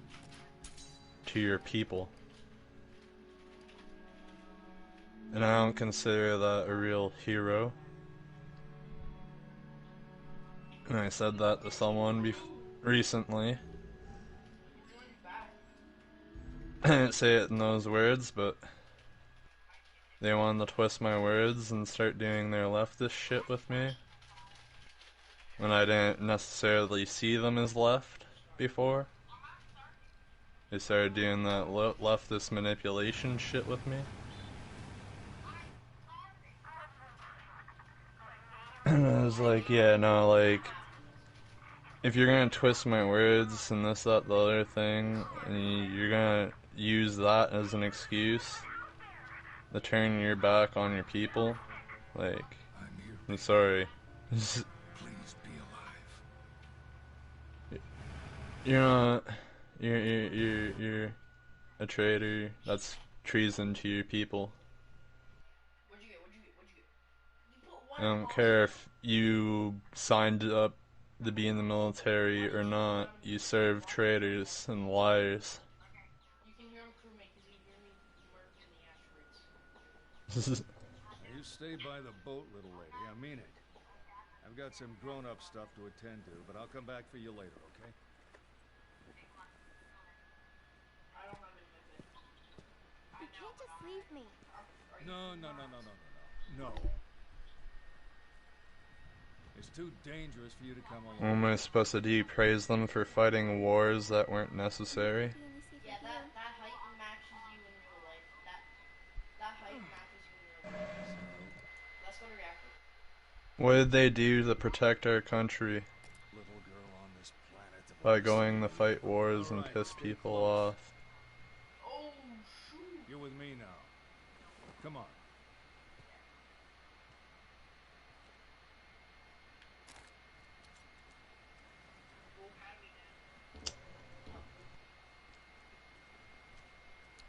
to your people. And I don't consider that a real hero. And I said that to someone recently. I didn't say it in those words, but they wanted to twist my words and start doing their leftist shit with me when I didn't necessarily see them as left before. They started doing that leftist manipulation shit with me. And I was like, yeah, no, like, if you're gonna twist my words and this, that, the other thing, and you're gonna use that as an excuse to turn your back on your people, like, I'm sorry. Please be alive. You're not. You're a traitor. That's treason to your people. What'd you get? What'd you get? What'd you get? You put I one don't care if you signed up to be in the military or not. You serve traitors and liars. You can hear him crewmate because you hear me murk in the asteroids. Now you stay by the boat, little lady. I mean it. I've got some grown-up stuff to attend to, but I'll come back for you later, okay? I don't have any of it. You can't just leave me. No. No. It's too dangerous for you to come What along. am I supposed to do? Praise them for fighting wars that weren't necessary? Yeah, that height matches you in real life. That height matches you in real life. Let's go to reactor. What did they do to protect our country Little girl on this planet. by going to fight wars and piss people off? Oh, shoot. You're with me now. Come on.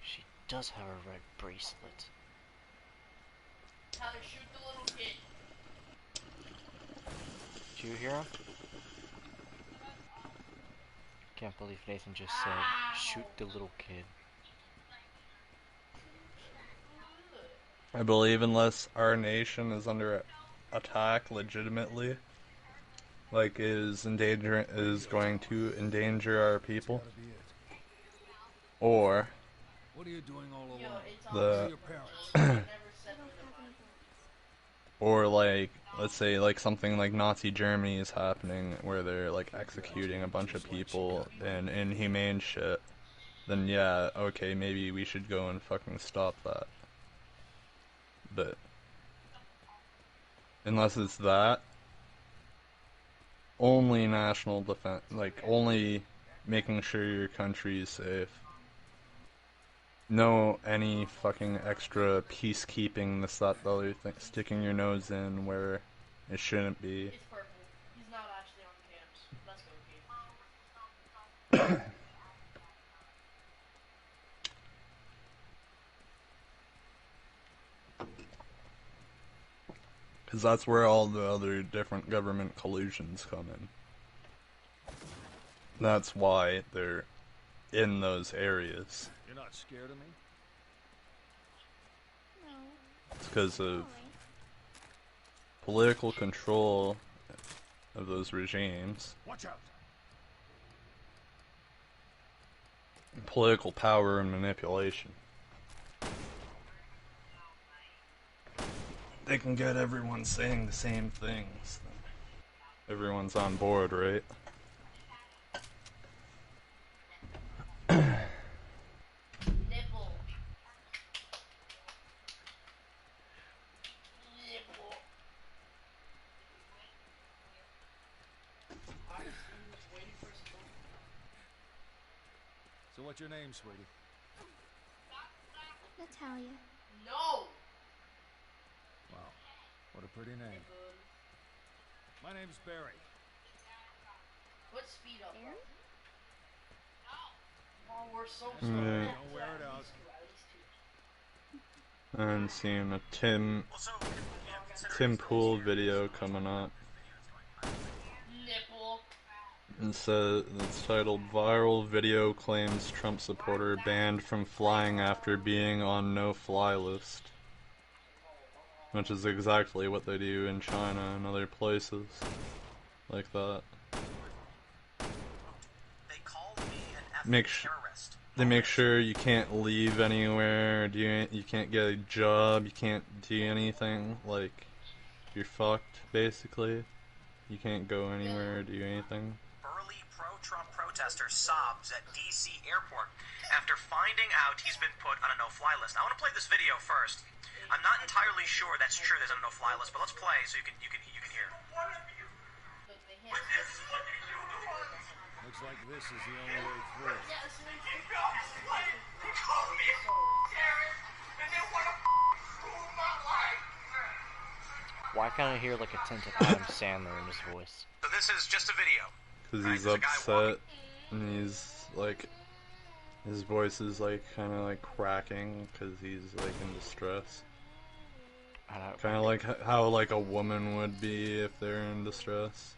She does have a red bracelet. Tyler, shoot the little kid. Did you hear him? Can't believe Nathan just said, shoot the little kid. I believe unless our nation is under attack legitimately, like is going to endanger our people, Gotta be it. or What are you doing all alone? Yo, it's The- Where are your parents? never said me the line. or like, let's say like something like Nazi Germany is happening where they're like executing a bunch of people and inhumane shit, then yeah, okay, maybe we should go and fucking stop that. But unless it's that, only national defense, like only making sure your country is safe. No any fucking extra peacekeeping, this, that, the other thing, sticking your nose in where it shouldn't be. It's purple. He's not actually on camps. Let's go, Gabe. Because that's where all the other different government collusions come in. That's why they're in those areas. You're not scared of me? No. It's because of Alright. political control of those regimes, Watch out! political power and manipulation. They can get everyone saying the same things. Everyone's on board, right? Nipple. Nipple. Waiting for us to go. So what's your name, sweetie? Natalia. No! Wow. What a pretty name. My name's Barry. Put speed up. Aaron? Oh, we're so Yeah. sorry. Don't wear it out. And seeing a Tim Pool video coming up. Nipple. It's titled "Viral Video Claims Trump Supporter Banned from Flying After Being on No-Fly List," which is exactly what they do in China and other places like that. They called me an Make effing sh- terrorist. they make sure you can't leave anywhere, you can't get a job, you can't do anything, like, you're fucked, basically. You can't go anywhere or do anything. Burly pro-Trump protester sobs at D.C. airport after finding out he's been put on a no-fly list. I want to play this video first. I'm not entirely sure that's true, there's a no-fly list, but let's play so you can hear. Looks like this is the only way through. Why can't I hear like a tint of Adam Sandler in his voice? So this is just a video. Because he's upset, and he's like, his voice is like kind of like cracking because he's like in distress. Kind of like how like a woman would be if they're in distress.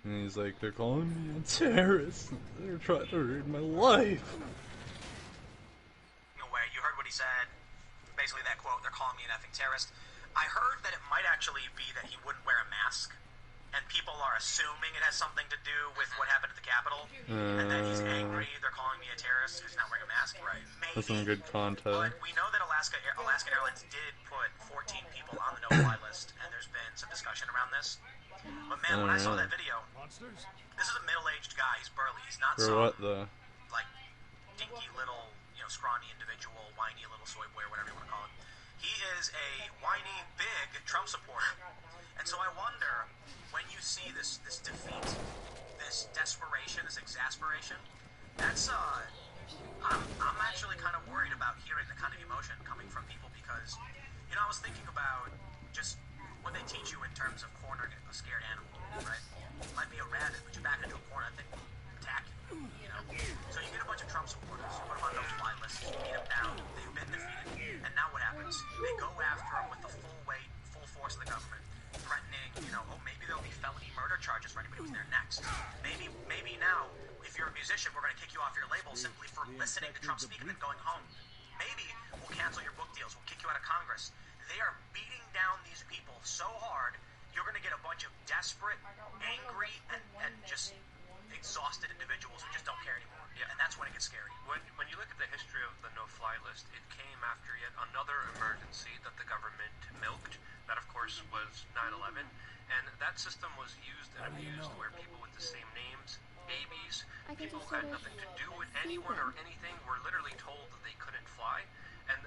And he's like, they're calling me a terrorist. They're trying to ruin my life. No way. You heard what he said. Basically that quote, they're calling me an effing terrorist. I heard that it might actually be that he wouldn't wear a mask. And people are assuming it has something to do with what happened at the Capitol. And that he's angry. They're calling me a terrorist who's not wearing a mask. Right. Maybe. That's some good content. But we know that Alaska Airlines did put 14 people on the no-fly list. And there's been some discussion around this. But man, when I saw that video, this is a middle-aged guy. He's burly. He's not For some, what, though? like, dinky little, scrawny individual, whiny little soy boy, or whatever you want to call him. He is a whiny, big Trump supporter. And so I wonder, when you see this defeat, this desperation, this exasperation, that's, I'm actually kind of worried about hearing the kind of emotion coming from people because, I was thinking about just what they teach you in terms of cornering a scared animal, right? It might be a rabbit, but you back into a corner, they attack you, So you get a bunch of Trump supporters, you put them on no-fly lists, you beat them down, they've been defeated, and now what happens? They go after them with the full weight, full force of the government, threatening, maybe there'll be felony murder charges for anybody who's there next. Maybe now, if you're a musician, we're going to kick you off your label simply for listening to Trump speak and then going home. Maybe we'll cancel your book deals, we'll kick you out of Congress. They are beating down these people so hard, you're going to get a bunch of desperate, angry, and just exhausted individuals who just don't care anymore. Yeah, and that's when it gets scary. When you look at the history of the no-fly list, it came after yet another emergency that the government milked. That, of course, was 9/11. And that system was used and abused where people with the same names, babies, people who had nothing to do with anyone or anything, were literally told that they couldn't fly. And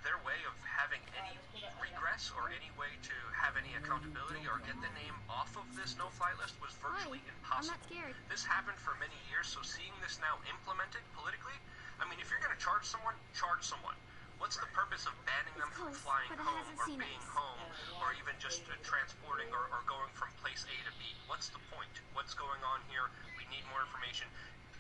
their way of having any regress or any way to have any accountability or get the name off of this no-fly list was virtually impossible. I'm not scared. This happened for many years, so seeing this now implemented politically, I mean, if you're going to charge someone, charge someone. What's the purpose of banning them from flying home or being home or even just transporting or going from place A to B? What's the point? What's going on here? We need more information.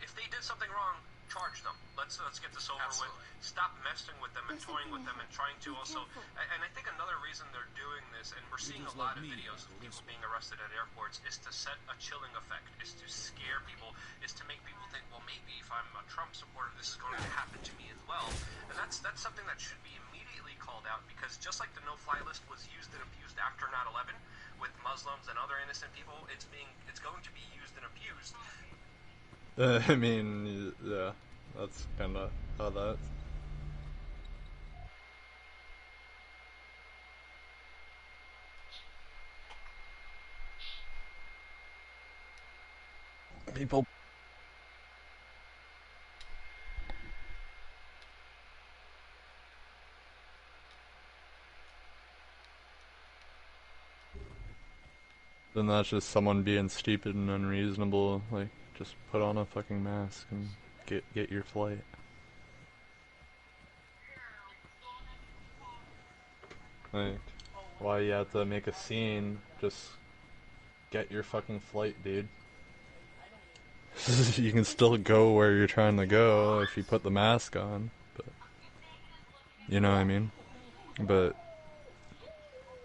If they did something wrong, charge them. Let's get this over with. Stop messing with them and toying with them and trying to also. And I think another reason they're doing this, and we're seeing a lot of videos of people being arrested at airports, is to set a chilling effect, is to scare people, is to make people think, well, maybe if I'm a Trump supporter, this is going to happen to me as well. And that's something that should be immediately called out, because just like the no-fly list was used and abused after 9/11 with Muslims and other innocent people, it's going to be used and abused. I mean, yeah, that's kind of how that. People. Then that's just someone being stupid and unreasonable, like, just put on a fucking mask and get your flight. Like, why you have to make a scene? Just get your fucking flight, dude. You can still go where you're trying to go if you put the mask on, but you know what I mean? But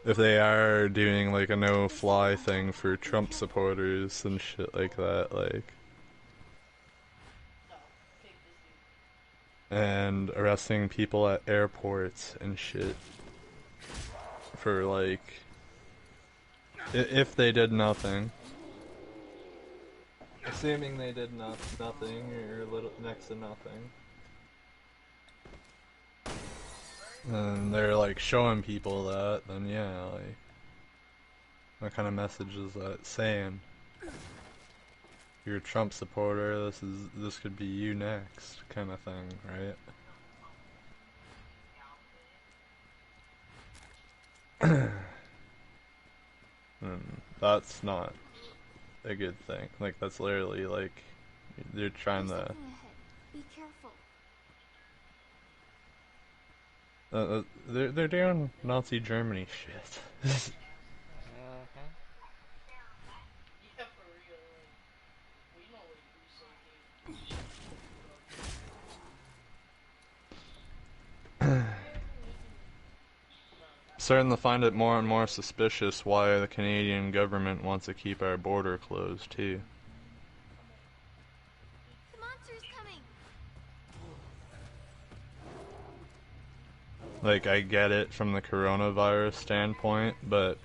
if they are doing like a no-fly thing for Trump supporters and shit like that, like, and arresting people at airports and shit for like, if they did nothing, Assuming they did nothing or little next to nothing. And they're like showing people that, then yeah, like, what kind of message is that saying? You're a Trump supporter, this could be you next, kind of thing, right? And that's not a good thing. Like, that's literally like they're trying to. Be careful. They're doing Nazi Germany shit. Yeah, for real. Like, we know what you say, Starting to find it more and more suspicious why the Canadian government wants to keep our border closed too. The monster's coming. Like, I get it from the coronavirus standpoint, but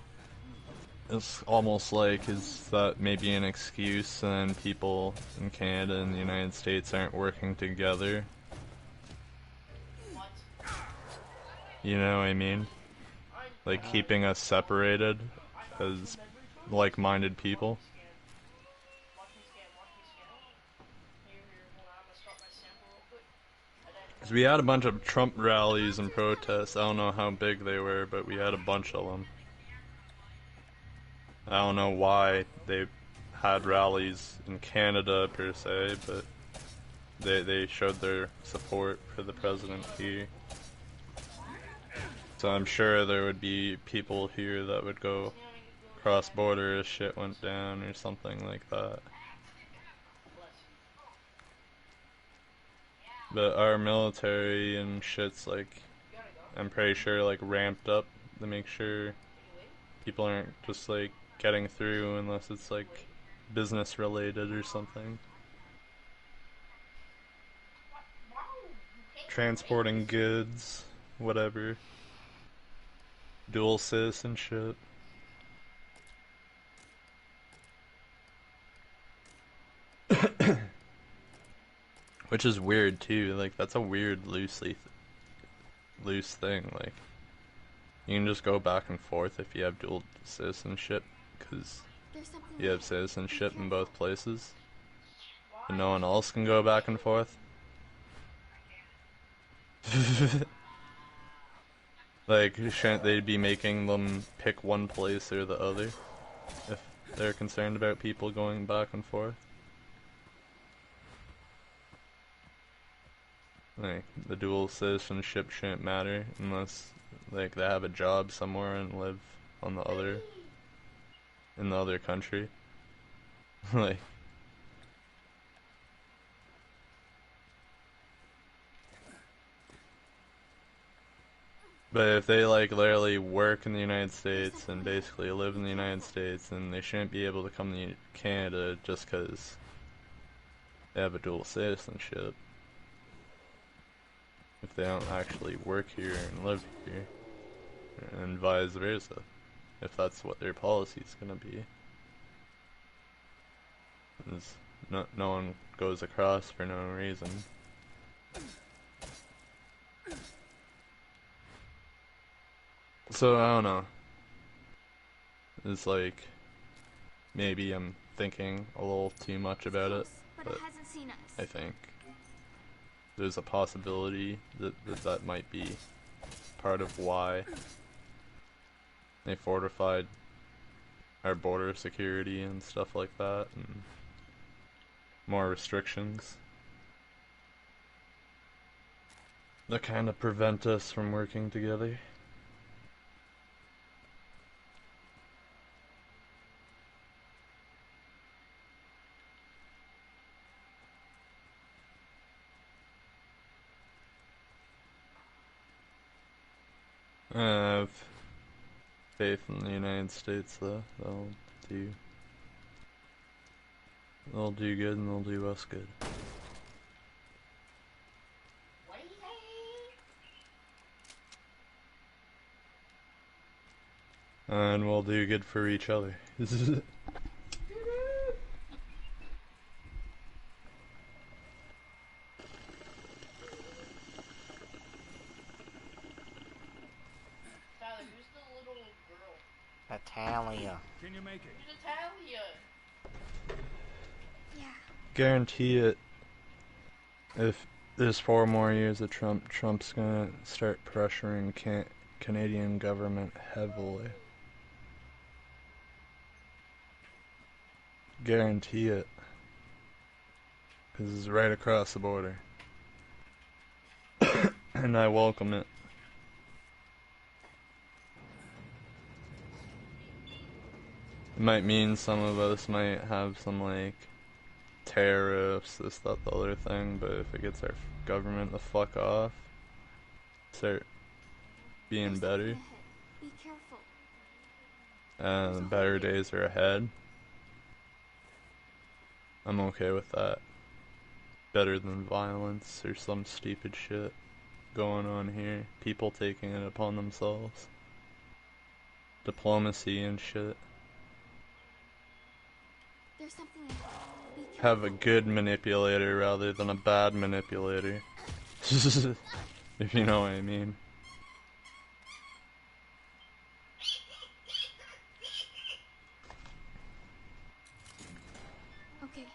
it's almost like, is that maybe an excuse and then people in Canada and the United States aren't working together? You know what I mean? Like, keeping us separated as like-minded people. Because we had a bunch of Trump rallies and protests. I don't know how big they were, but we had a bunch of them. I don't know why they had rallies in Canada per se, but they showed their support for the president here. So I'm sure there would be people here that would go cross-border if shit went down or something like that. But our military and shit's like, I'm pretty sure, like, ramped up to make sure people aren't just like getting through unless it's like business related or something. Transporting goods, whatever. Dual citizenship. Which is weird too, like that's a weird loose thing, like you can just go back and forth if you have dual citizenship, because you have citizenship in both places, but no one else can go back and forth. Like, shouldn't they be making them pick one place or the other if they're concerned about people going back and forth? Like, the dual citizenship shouldn't matter unless, like, they have a job somewhere and live on the other, in the other country. Like, but if they, like, literally work in the United States and basically live in the United States, then they shouldn't be able to come to Canada just because they have a dual citizenship. If they don't actually work here and live here, and vice versa, if that's what their policy is gonna be. No one goes across for no reason. So, I don't know. It's like, maybe I'm thinking a little too much about it, but I think there's a possibility that might be part of why they fortified our border security and stuff like that, and more restrictions that kind of prevent us from working together. I have faith in the United States, though. They'll do good and they'll do us good. And we'll do good for each other. Talia. Can you make it? Who's Italia? Yeah. Guarantee it. If there's 4 more years of Trump, Trump's gonna start pressuring Canadian government heavily. Guarantee it. Because it's right across the border. And I welcome it. It might mean some of us might have some, like, tariffs, this, that, the other thing, but if it gets our government the fuck off, start being better, Be careful. and better days are ahead, I'm okay with that. Better than violence or some stupid shit going on here. People taking it upon themselves. Diplomacy and shit. There's something ahead. Be careful. Have a good manipulator rather than a bad manipulator. If you know what I mean. Okay,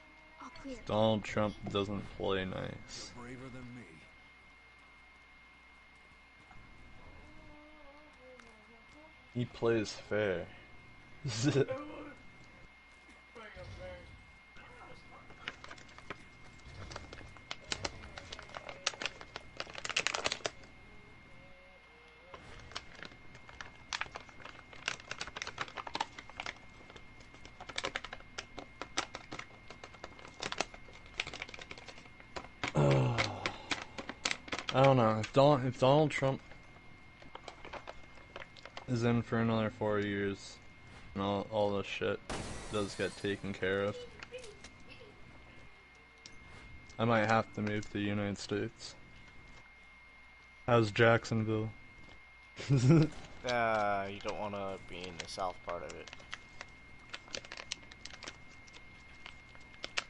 all clear. Donald Trump doesn't play nice. You're braver than me. He plays fair. I don't know, if Donald Trump is in for another 4 years and all this shit does get taken care of, I might have to move to the United States. How's Jacksonville? You don't want to be in the south part of it.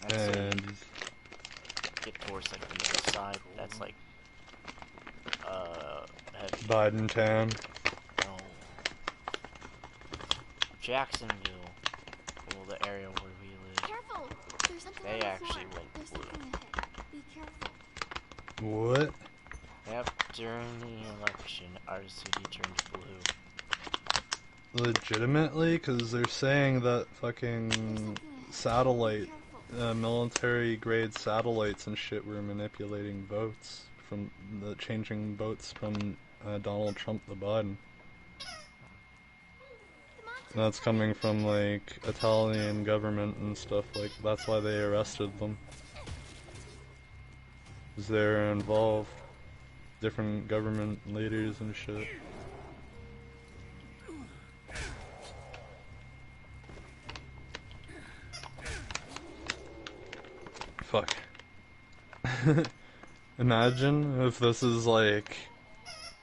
I'd say And get towards like the middle side. That's like heavy. Biden town. No. Jacksonville, well, the area where we live. Careful! There's something They on the actually floor. went There's blue. something ahead. Be careful. What? Yep, during the election, our city turned blue. Legitimately? Because they're saying that fucking satellite, military grade satellites and shit were manipulating votes from changing votes from Donald Trump to Biden. And that's coming from like Italian government and stuff, like that's why they arrested them. 'Cause they're involved. Different government leaders and shit. Fuck. Imagine if this is like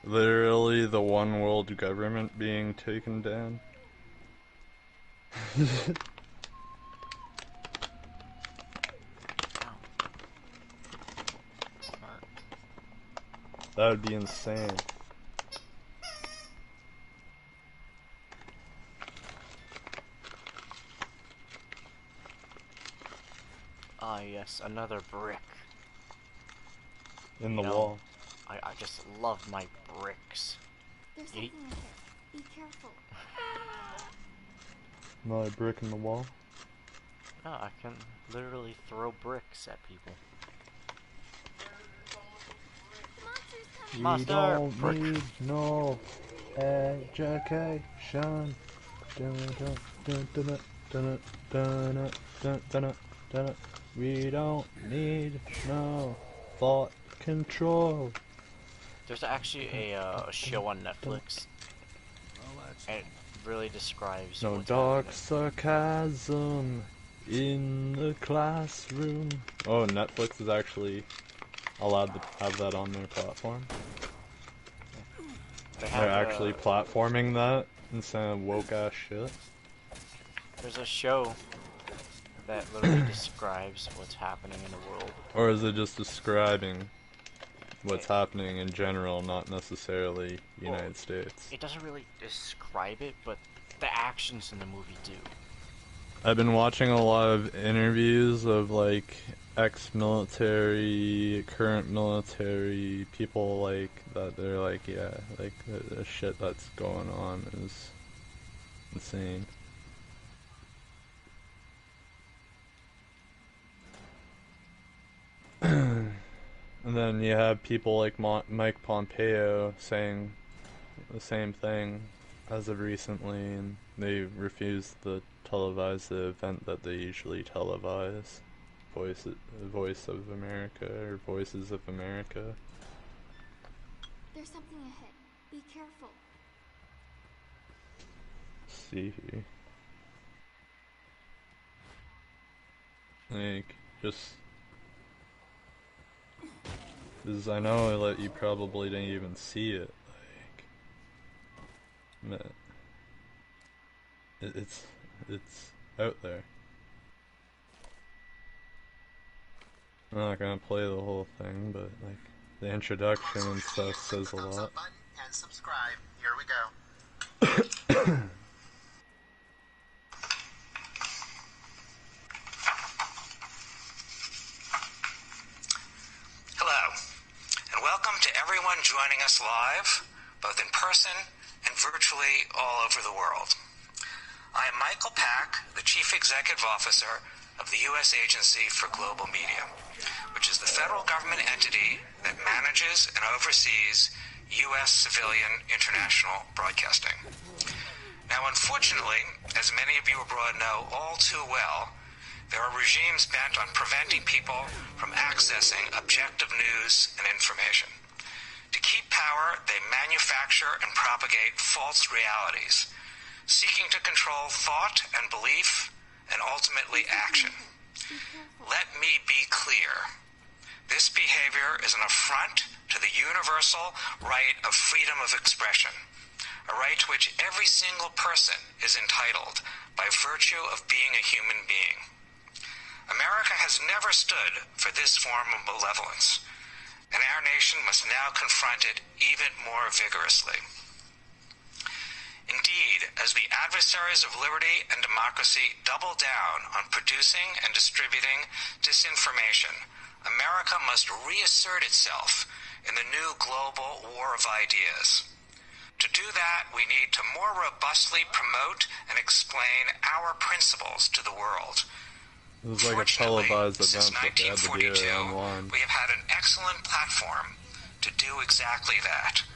literally the one world government being taken down. That would be insane. Ah, yes, another brick. In the You know, wall. I just love my bricks. There's Yeet. something ahead. Be careful. Another brick in the wall. No, I can literally throw bricks at people. The monster's coming. We Monster! don't Brick. need no education. Dun, dun, dun, dun, dun, dun, dun, dun, dun. We don't need no thought control. There's actually a show on Netflix, and it really describes No what's dark happening. sarcasm in the classroom. Oh, Netflix is actually allowed to have that on their platform. They They're have, actually platforming that instead of woke ass shit. there's a show that literally describes what's happening in the world. Or is it just describing what's happening in general, not necessarily United States? It doesn't really describe it, but the actions in the movie do. I've been watching a lot of interviews of like ex-military, current military people like that. They're like, yeah, like the shit that's going on is insane. And then you have people like Mike Pompeo saying the same thing as of recently, and they refused to televise the event that they usually televise, Voice of America, or Voices of America. There's something ahead. Be careful. Let's see here. Like, just... because I know that you probably didn't even see it, like... It's out there. I'm not gonna play the whole thing, but like the introduction and stuff says a lot. And subscribe. Here we go. Hello, and welcome to everyone joining us live, both in person and virtually all over the world. I am Michael Pack, the Chief Executive Officer of the U.S. Agency for Global Media, which is the federal government entity that manages and oversees U.S. civilian international broadcasting. Now, unfortunately, as many of you abroad know all too well, there are regimes bent on preventing people from accessing objective news and information. To keep power, they manufacture and propagate false realities, seeking to control thought and belief, and ultimately action. Let me be clear. This behavior is an affront to the universal right of freedom of expression, a right to which every single person is entitled by virtue of being a human being. America has never stood for this form of malevolence, and our nation must now confront it even more vigorously. Indeed, as the adversaries of liberty and democracy double down on producing and distributing disinformation, America must reassert itself in the new global war of ideas. To do that, we need to more robustly promote and explain our principles to the world. It was like a televised event Since that they had to do it 1942, online. we have had an excellent platform to do exactly that.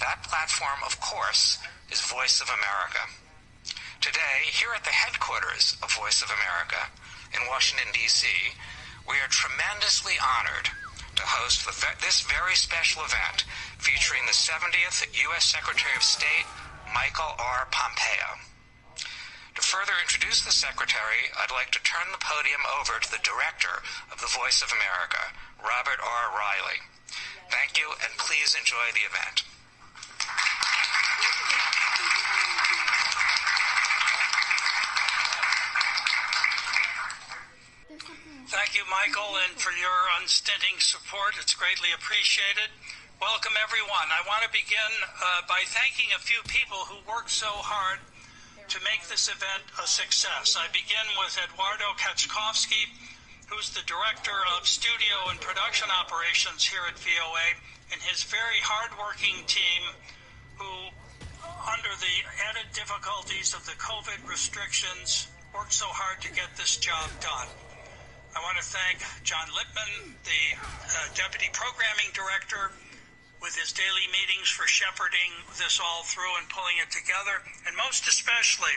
That platform, of course, is Voice of America. Today, here at the headquarters of Voice of America in Washington, D.C., we are tremendously honored to host this very special event featuring the 70th U.S. Secretary of State, Michael R. Pompeo. To further introduce the Secretary, I'd like to turn the podium over to the Director of the Voice of America, Robert R. Riley. Thank you, and please enjoy the event. Thank you, Michael, and for your unstinting support. It's greatly appreciated. Welcome, everyone. I want to begin by thanking a few people who worked so hard to make this event a success. I begin with Eduardo Kaczkowski, who's the Director of Studio and Production Operations here at VOA, and his very hard-working team who, under the added difficulties of the COVID restrictions, worked so hard to get this job done. I want to thank John Lippman, the Deputy Programming Director, with his daily meetings for shepherding this all through and pulling it together, and most especially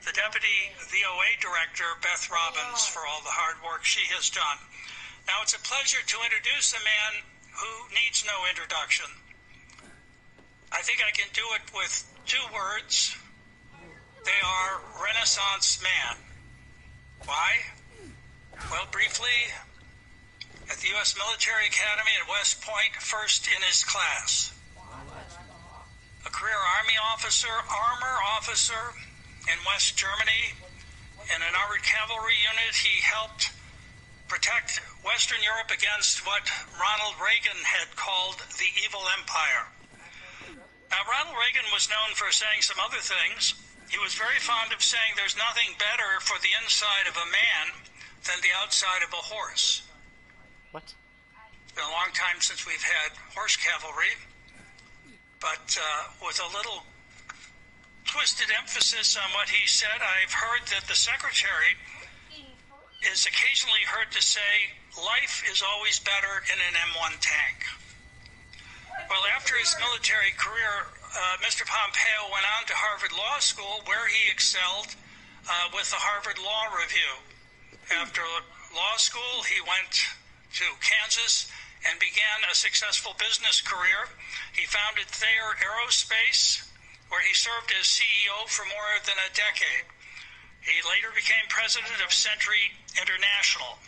the Deputy VOA Director, Beth Robbins, for all the hard work she has done. Now, it's a pleasure to introduce a man who needs no introduction. I think I can do it with two words. They are Renaissance man. Why? Well, briefly, at the U.S. Military Academy at West Point, first in his class. A career Army officer, armor officer in West Germany. In an armored cavalry unit, he helped protect Western Europe against what Ronald Reagan had called the evil empire. Now, Ronald Reagan was known for saying some other things, He was very fond of saying there's nothing better for the inside of a man than the outside of a horse. What? It's been a long time since we've had horse cavalry, but with a little twisted emphasis on what he said, I've heard that the secretary is occasionally heard to say, life is always better in an M1 tank. Well, after his military career, Mr. Pompeo went on to Harvard Law School, where he excelled with the Harvard Law Review. After law school, he went to Kansas and began a successful business career. He founded Thayer Aerospace, where he served as CEO for more than a decade. He later became president of Century International.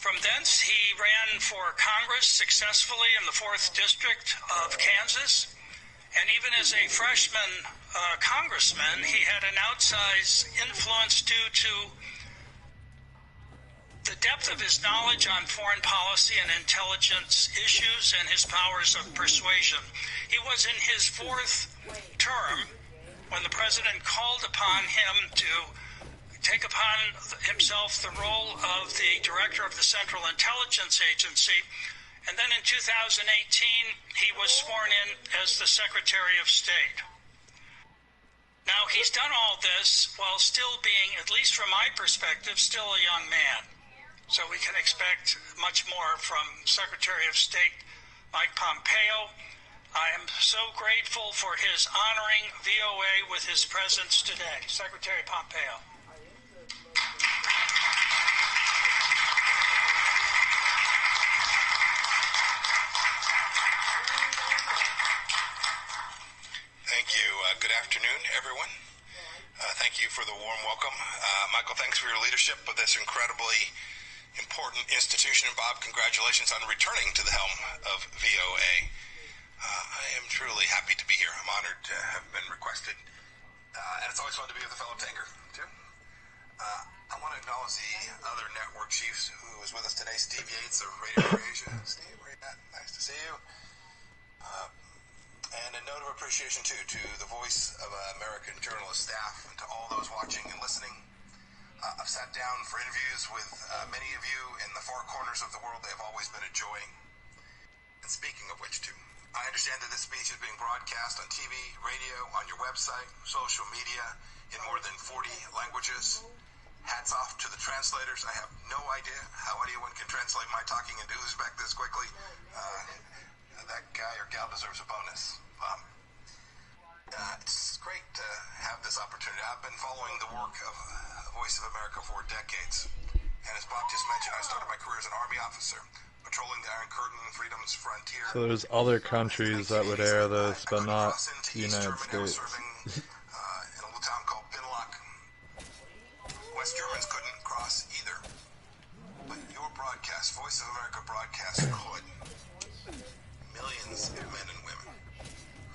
From thence, he ran for Congress successfully in the 4th District of Kansas. And even as a freshman congressman, he had an outsized influence due to the depth of his knowledge on foreign policy and intelligence issues and his powers of persuasion. He was in his 4th term when the president called upon him to take upon himself the role of the director of the Central Intelligence Agency. And then in 2018, he was sworn in as the Secretary of State. Now, he's done all this while still being, at least from my perspective, still a young man. So we can expect much more from Secretary of State Mike Pompeo. I am so grateful for his honoring VOA with his presence today. Secretary Pompeo. Thank you. Good afternoon, everyone. Thank you for the warm welcome. Michael, thanks for your leadership of this incredibly important institution. And Bob, congratulations on returning to the helm of VOA. I am truly happy to be here. I'm honored to have been requested. And it's always fun to be with a fellow tanker, too. I want to acknowledge the other network chiefs who is with us today. Steve Yates of Radio Free Asia. Steve, where you at? Nice to see you. And a note of appreciation, too, to the Voice of American journalist staff and to all those watching and listening. I've sat down for interviews with many of you in the far corners of the world. They have always been a joy. And speaking of which, too, I understand that this speech is being broadcast on TV, radio, on your website, social media, in more than 40 languages. Hats off to the translators. I have no idea how anyone can translate my talking into Uzbek this quickly. That guy or gal deserves a bonus. It's great to have this opportunity. I've been following the work of Voice of America for decades. And as Bob just mentioned, I started my career as an Army officer, patrolling the Iron Curtain, Freedom's frontier. So there's other countries that would air this, but not the United States. In a little town called Binlock. West Germans couldn't cross either. But your broadcast, Voice of America broadcast, could. Millions of men and women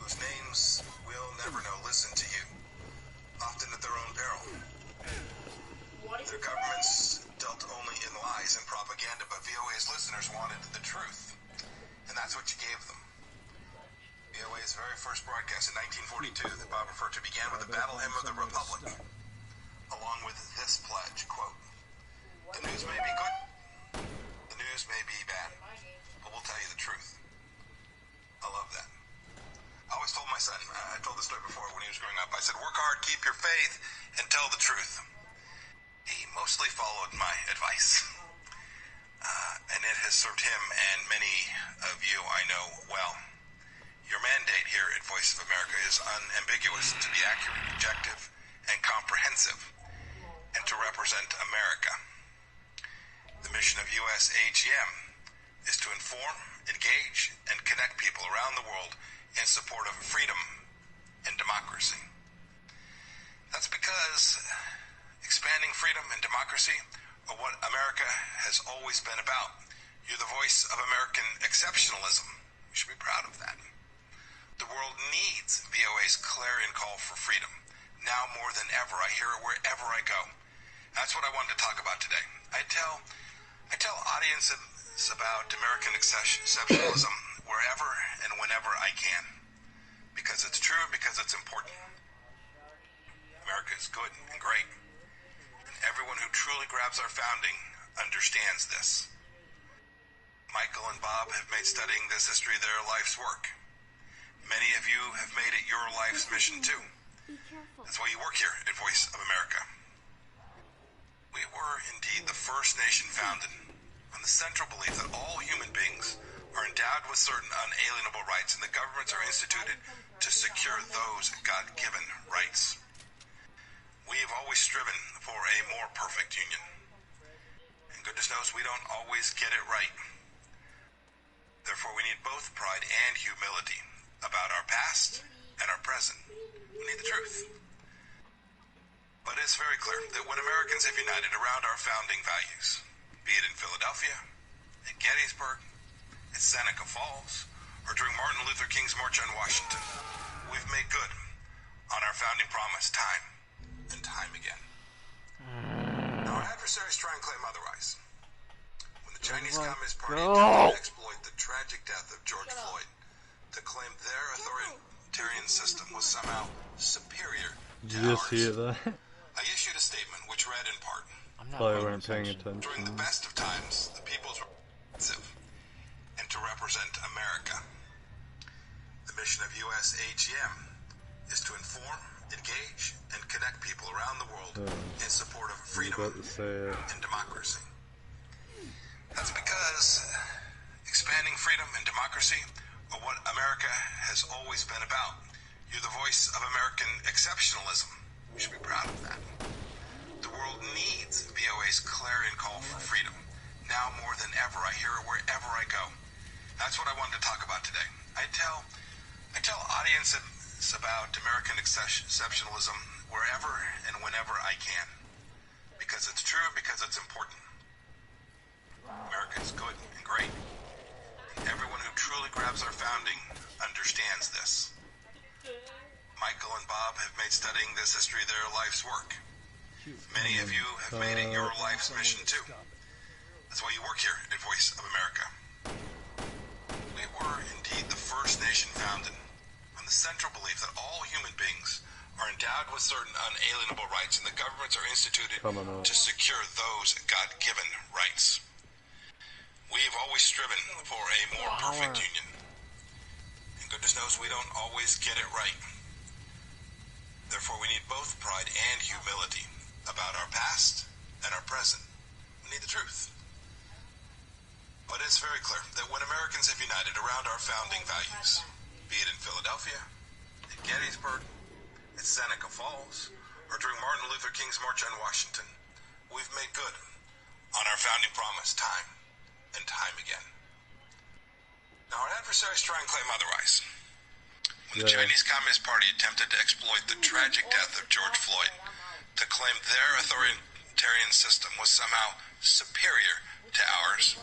whose names we'll never know listen to you, often at their own peril. Their governments dealt only in lies and propaganda, but VOA's listeners wanted the truth, and that's what you gave them. VOA's very first broadcast in 1942 that Bob referred to began with the Battle Hymn of the Republic, along with this pledge, quote, "The news may be good, the news may be bad, but we'll tell you the truth." I love that. I always told my son, I told this story before when he was growing up, I said, work hard, keep your faith, and tell the truth. He mostly followed my advice. And it has served him and many of you I know well. Your mandate here at Voice of America is unambiguous: to be accurate, objective, and comprehensive, and to represent America. The mission of USAGM is to inform, engage, and connect people around the world in support of freedom and democracy. That's because expanding freedom and democracy are what America has always been about. You're the voice of American exceptionalism. You should be proud of that. The world needs VOA's clarion call for freedom. Now more than ever, I hear it wherever I go. That's what I wanted to talk about today. I tell audiences about American exceptionalism wherever and whenever I can, because it's true, because it's important. America is good and great. And everyone who truly grabs our founding understands this. Michael and Bob have made studying this history their life's work. Many of you have made it your life's mission too. That's why you work here at Voice of America. We were indeed the first nation founded on the central belief that all human beings are endowed with certain unalienable rights, and the governments are instituted to secure those God-given rights. We have always striven for a more perfect union. And goodness knows we don't always get it right. Therefore, we need both pride and humility about our past and our present. We need the truth. But it's very clear that when Americans have united around our founding values, be it in Philadelphia, at Gettysburg, at Seneca Falls, or during Martin Luther King's March on Washington, we've made good on our founding promise time and time again. Now, our adversaries try and claim otherwise. When the Chinese Communist Party attempted to exploit the tragic death of George Floyd to claim their authoritarian system was somehow superior to Did you ours, see that? I issued a statement which read in part, Probably weren't paying attention. during the best of times, the peoples were responsive and to represent America. The mission of USAGM is to inform, engage, and connect people around the world in support of freedom and democracy. That's because expanding freedom and democracy are what America has always been about. You're the voice of American exceptionalism. We should be proud of that. The world needs VOA's clarion call for freedom. Now more than ever, I hear it wherever I go. That's what I wanted to talk about today. I tell audiences about American exceptionalism wherever and whenever I can. Because it's true, because it's important. America is good and great. And everyone who truly grabs our founding understands this. Michael and Bob have made studying this history their life's work. Many of you have made it your life's mission too. That's why you work here at Voice of America. We were indeed the first nation founded on the central belief that all human beings are endowed with certain unalienable rights, and the governments are instituted to secure those God-given rights. We have always striven for a more perfect union. And goodness knows we don't always get it right. Therefore, we need both pride and humility about our past and our present. We need the truth. But it's very clear that when Americans have united around our founding values, be it in Philadelphia, at Gettysburg, at Seneca Falls, or during Martin Luther King's March on Washington, we've made good on our founding promise time and time again. Now, our adversaries try and claim otherwise. When the Chinese Communist Party attempted to exploit the tragic death of George Floyd to claim their authoritarian system was somehow superior to ours,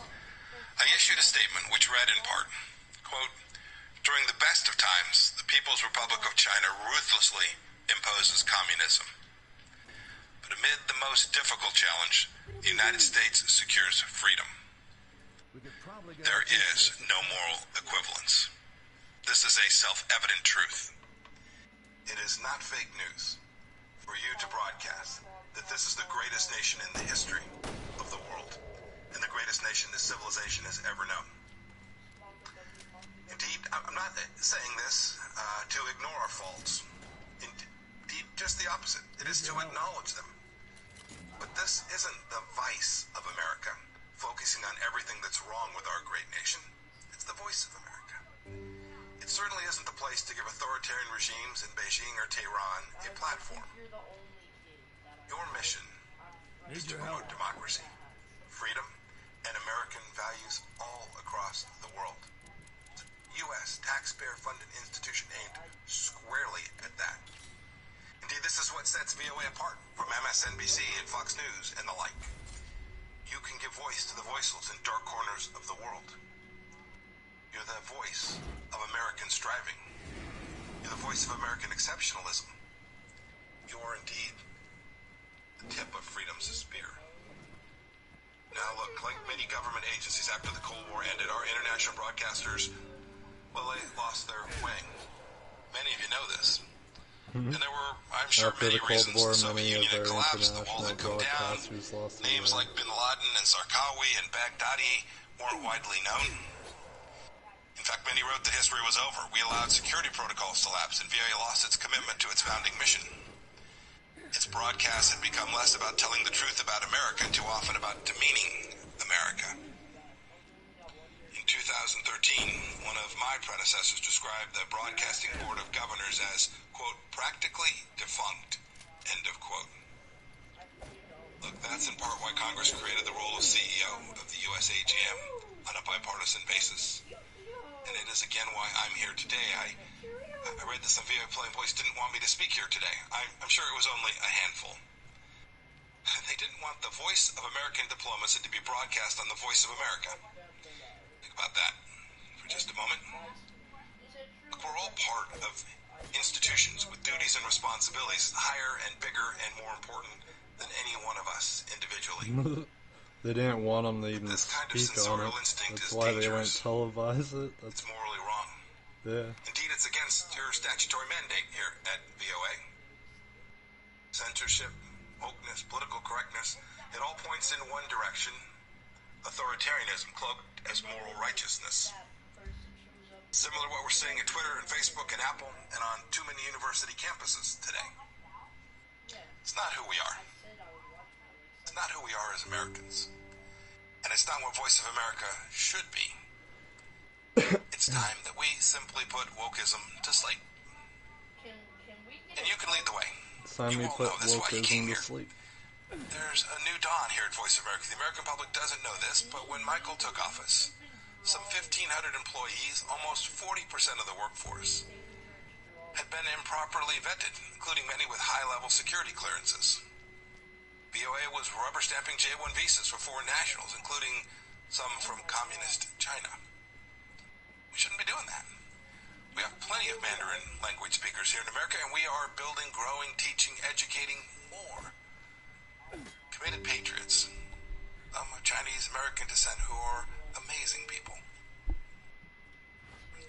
I issued a statement which read in part, quote, "During the best of times, the People's Republic of China ruthlessly imposes communism. But amid the most difficult challenge, the United States secures freedom. There is no moral equivalence. This is a self-evident truth. It is not fake news for you to broadcast that this is the greatest nation in the history of the world and the greatest nation this civilization has ever known. Indeed, I'm not saying this to ignore our faults. Indeed, just the opposite. It is to acknowledge them. But this isn't the vice of America, focusing on everything that's wrong with our great nation. It's the voice of America. It certainly isn't the place to give authoritarian regimes in Beijing or Tehran a platform. Your mission is to promote democracy, freedom, and American values all across the world. It's a U.S. taxpayer-funded institution aimed squarely at that. Indeed, this is what sets VOA apart from MSNBC and Fox News and the like. You can give voice to the voiceless in dark corners of the world. You're the voice of American striving. You're the voice of American exceptionalism. You're indeed the tip of freedom's spear. Now look, like many government agencies after the Cold War ended, our international broadcasters, well, they lost their way. Many of you know this. And there were, I'm sure, After many the Cold reasons War, the Soviet many of Union had our collapsed, the wall international had come down. broadcasters lost their Names way. like Bin Laden and Zarqawi and Baghdadi weren't widely known. In fact, many wrote that history was over. We allowed security protocols to lapse, and VOA lost its commitment to its founding mission. Its broadcasts had become less about telling the truth about America and too often about demeaning America. In 2013, one of my predecessors described the Broadcasting Board of Governors as, quote, practically defunct, end of quote. Look, that's in part why Congress created the role of CEO of the USAGM on a bipartisan basis. And it is again why I'm here today. I read that some VOA employees didn't want me to speak here today. I'm sure it was only a handful. They didn't want the voice of American diplomacy to be broadcast on the Voice of America. Think about that for just a moment. Look, we're all part of institutions with duties and responsibilities higher and bigger and more important than any one of us individually. They didn't want them to even This kind of speak on it. instinct That's is why they won't dangerous. televise it. It's morally wrong. Yeah. Indeed, it's against your statutory mandate here at VOA. Censorship, wokeness, political correctness, it all points in one direction. Authoritarianism cloaked as moral righteousness. Similar to what we're seeing at Twitter and Facebook and Apple and on too many university campuses today. It's not who we are. It's not who we are as Americans. And it's not what Voice of America should be. It's time that we simply put wokeism to sleep. And you can lead the way. It's time we put wokeism to sleep. There's a new dawn here at Voice of America. The American public doesn't know this, but when Michael took office, some 1,500 employees, almost 40% of the workforce, had been improperly vetted, including many with high-level security clearances. VOA was rubber stamping J-1 visas for foreign nationals, including some from communist China. We shouldn't be doing that. We have plenty of Mandarin language speakers here in America, and we are building, growing, teaching, educating more committed patriots of Chinese American descent who are amazing people.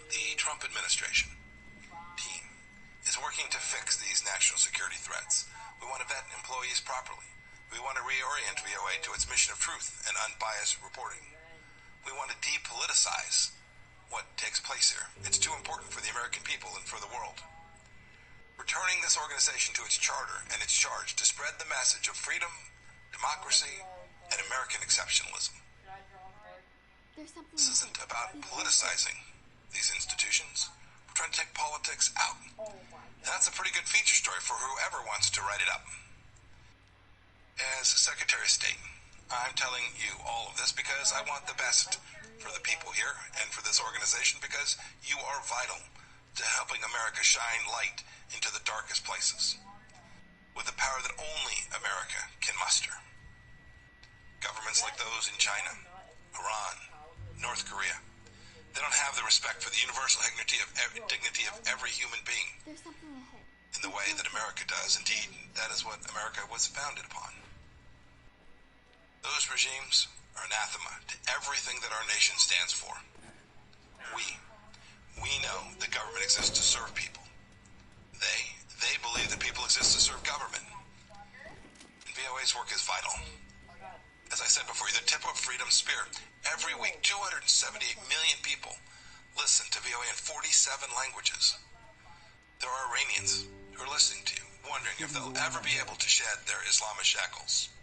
The Trump administration team is working to fix these national security threats. We want to vet employees properly. We want to reorient VOA to its mission of truth and unbiased reporting. We want to depoliticize what takes place here. It's too important for the American people and for the world. Returning this organization to its charter and its charge to spread the message of freedom, democracy, and American exceptionalism. This isn't about politicizing these institutions. We're trying to take politics out. And that's a pretty good feature story for whoever wants to write it up. As Secretary of State, I'm telling you all of this because I want the best for the people here and for this organization, because you are vital to helping America shine light into the darkest places with the power that only America can muster. Governments like those in China, Iran, North Korea, they don't have the respect for the universal dignity of every human being in the way that America does. Indeed, that is what America was founded upon. Those regimes are anathema to everything that our nation stands for. We know that government exists to serve people. They believe that people exist to serve government. And VOA's work is vital. As I said before, the tip of freedom's spear. Every week, 278 million people listen to VOA in 47 languages. There are Iranians who are listening to you, wondering if they'll ever be able to shed their Islamist shackles.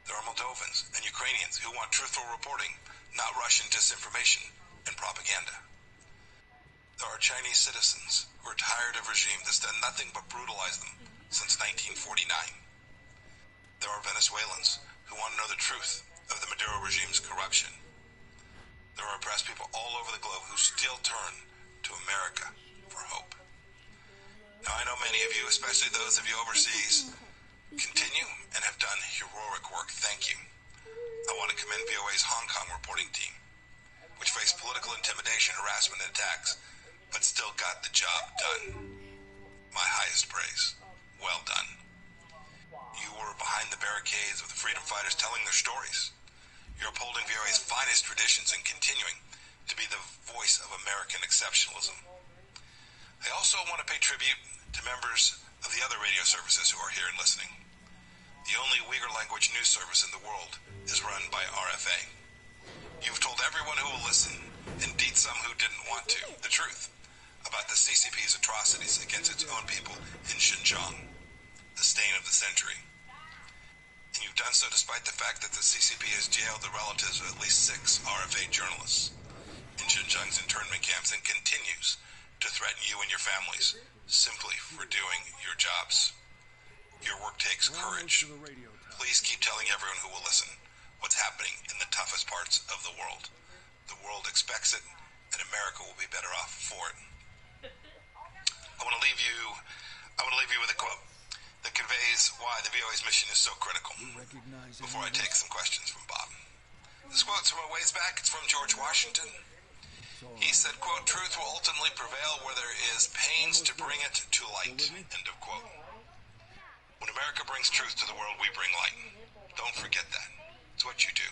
There are Moldovans and Ukrainians who want truthful reporting, not Russian disinformation and propaganda. There are Chinese citizens who are tired of a regime that's done nothing but brutalize them since 1949. There are Venezuelans who want to know the truth of the Maduro regime's corruption. There are oppressed people all over the globe who still turn to America for hope. Now, I know many of you, especially those of you overseas, continue and have done heroic work. Thank you. I want to commend VOA's Hong Kong reporting team, which faced political intimidation, harassment, and attacks, but still got the job done. My highest praise. Well done. You were behind the barricades with the freedom fighters telling their stories. You're upholding VOA's finest traditions and continuing to be the voice of American exceptionalism. I also want to pay tribute to members of the other radio services who are here and listening. The only Uyghur language news service in the world is run by RFA. You've told everyone who will listen, indeed some who didn't want to, the truth about the CCP's atrocities against its own people in Xinjiang, the stain of the century. And you've done so despite the fact that the CCP has jailed the relatives of at least 6 RFA journalists in Xinjiang's internment camps and continues to threaten you and your families simply for doing your jobs. Your work takes courage. Please keep telling everyone who will listen what's happening in the toughest parts of the world. The world expects it, and America will be better off for it. I want to leave you with a quote that conveys why the VOA's mission is so critical. Before I take some questions from Bob. This quote's from a ways back. It's from George Washington. He said, quote, "Truth will ultimately prevail where there is pains to bring it to light." End of quote. When America brings truth to the world, we bring light. Don't forget that. It's what you do.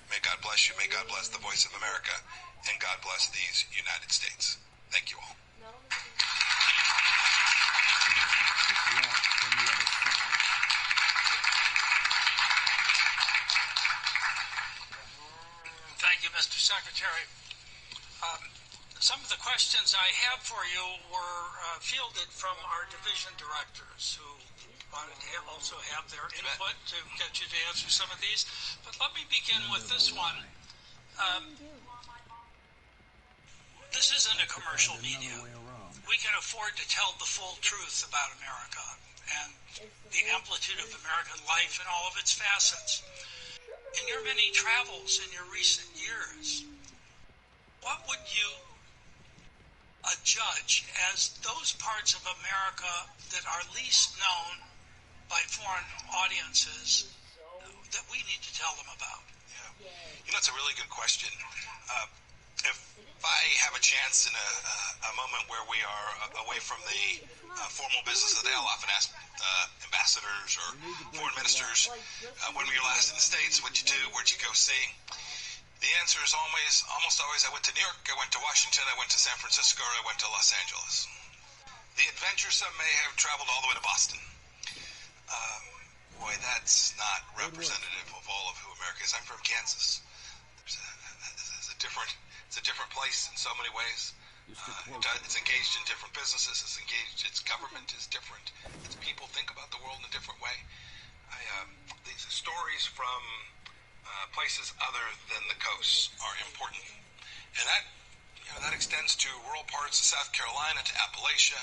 May God bless you. May God bless the voice of America. And God bless these United States. Thank you all. Thank you, Mr. Secretary. Some of the questions I have for you were fielded from our division directors who wanted to also have their input to get you to answer some of these. But let me begin with this one. This isn't a commercial media. We can afford to tell the full truth about America and the amplitude of American life in all of its facets. In your many travels in your recent years, what would you judge as those parts of America that are least known by foreign audiences that we need to tell them about? Yeah. You know, it's a really good question. If I have a chance in a moment where we are away from the formal business of the day, I'll often ask ambassadors or foreign ministers, when were you last in the States? What'd you do? Where'd you go see? The answer is almost always, I went to New York, I went to Washington, I went to San Francisco, or I went to Los Angeles. The adventuresome may have traveled all the way to Boston. Boy, that's not representative of all of who America is. I'm from Kansas. It's a different place in so many ways. It's engaged in different businesses. Its government is different. Its people think about the world in a different way. These stories from places other than the coasts are important, and that extends to rural parts of South Carolina, to Appalachia,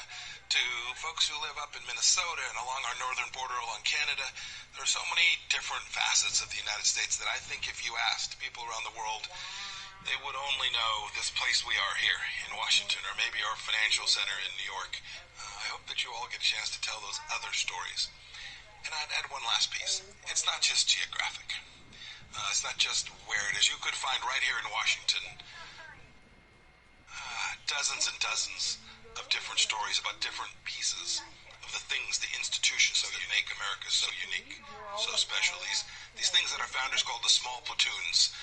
to folks who live up in Minnesota and along our northern border along Canada. There are so many different facets of the United States that I think if you asked people around the world, they would only know this place we are here in Washington, or maybe our financial center in New York. I hope that you all get a chance to tell those other stories. And I'd add one last piece. It's not just geographic. It's not just where it is. You could find right here in Washington dozens and dozens of different stories about different pieces of the things, the institutions that make America so unique, so special. These things that our founders called the small platoons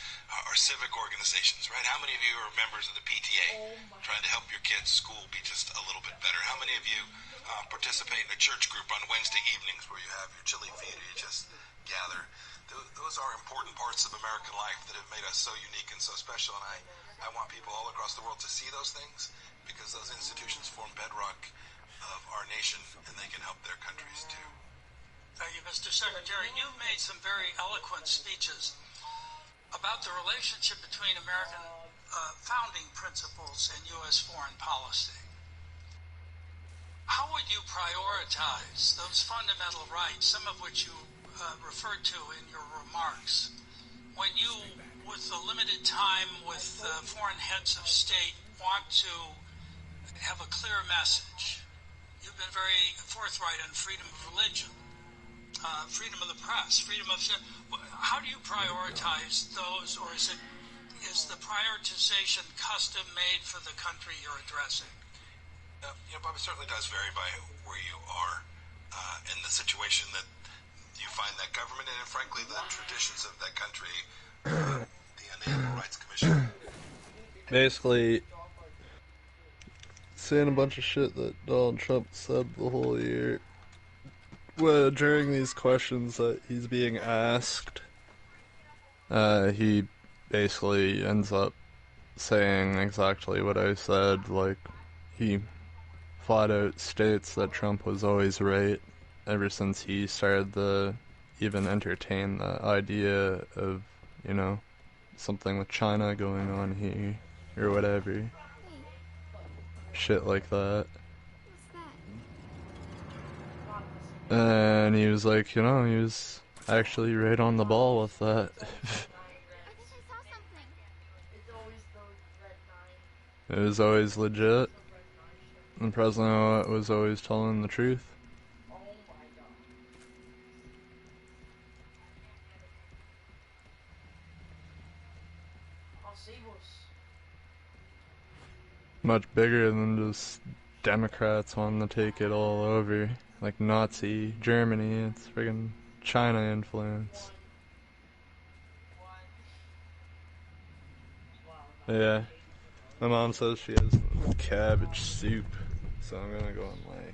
are civic organizations, right? How many of you are members of the PTA, trying to help your kids' school be just a little bit better? How many of you participate in a church group on Wednesday evenings where you have your chili feed and you just gather? Those are important parts of American life that have made us so unique and so special, and I want people all across the world to see those things, because those institutions form bedrock of our nation, and they can help their countries too. Thank you, Mr. Secretary. You've made some very eloquent speeches about the relationship between American founding principles and U.S. foreign policy. How would you prioritize those fundamental rights, some of which you referred to in your remarks, when you, with the limited time with foreign heads of state, want to have a clear message? You've been very forthright on freedom of religion, freedom of the press, freedom of... How do you prioritize those, or is the prioritization custom made for the country you're addressing? Bob, it certainly does vary by where you are in the situation that you find that government in, and frankly the traditions of that country, the Inalienable Rights Commission. Basically, saying a bunch of shit that Donald Trump said the whole year. well, during these questions that he's being asked, he basically ends up saying exactly what I said. Like, he flat out states that Trump was always right ever since he started to even entertain the idea of, you know, something with China going on here or whatever. Shit like that. And he was like, you know, he was actually right on the ball with that. It was always legit. And President was always telling the truth. Much bigger than just Democrats wanting to take it all over. Like Nazi Germany, it's friggin' China influence. Yeah. My mom says she has cabbage soup, so I'm gonna go and like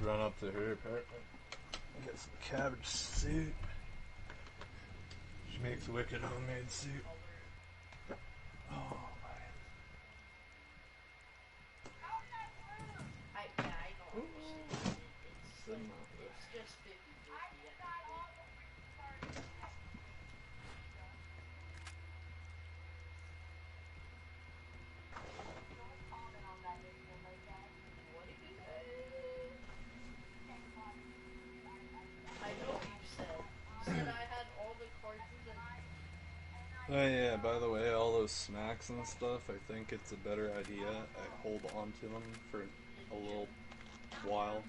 run up to her apartment and get some cabbage soup. She makes wicked homemade soup. Oh my. Oh yeah, by the way, all those snacks and stuff, I think it's a better idea I hold on to them for a little while.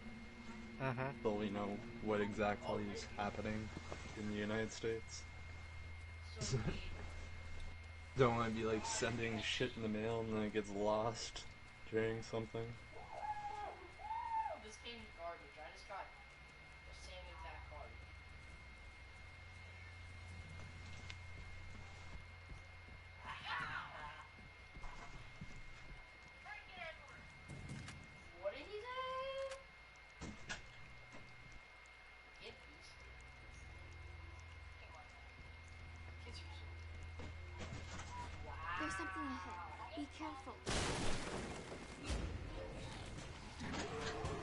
Till we know what exactly is happening in the United States. Don't want to be like sending shit in the mail and then it gets lost during something. This game's garbage. I just got the same exact card. What did he say? Get these. There's something ahead. Be careful.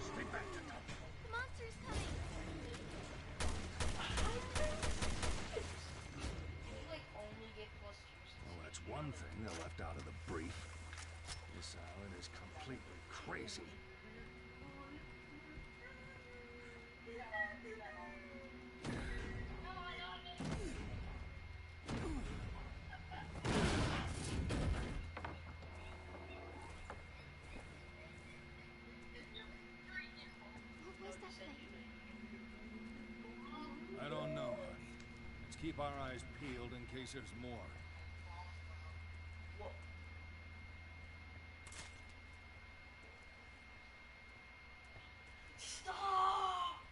Stay back, Tato. The monster's coming. Can you like only get plus juice? Well, that's one thing they left out of the brief. This island is completely crazy. What was that thing? I don't know, honey. Let's keep our eyes peeled in case there's more. Stop!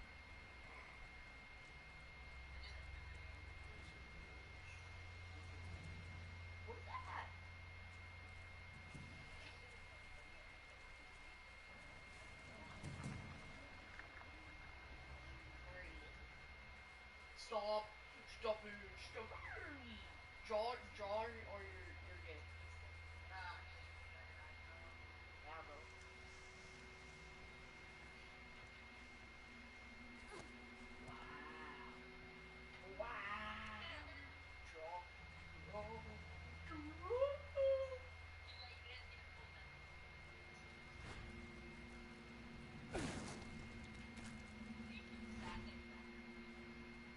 What's that? Stop! Stop it! Stop it! John, or you're gay. Yeah, bro. Wow.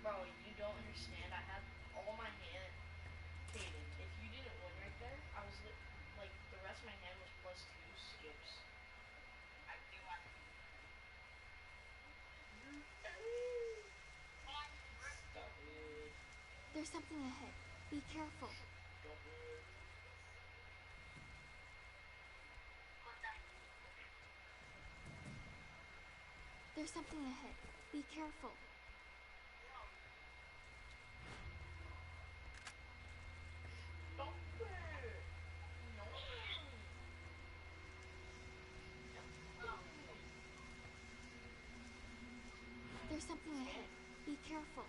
Bro, you don't understand. I had all my hand. Kaden, if you didn't win right there, I was like the rest of my hand was plus 2 skips. There's something ahead. Be careful. There's something ahead. Be careful. There's something ahead. Be careful.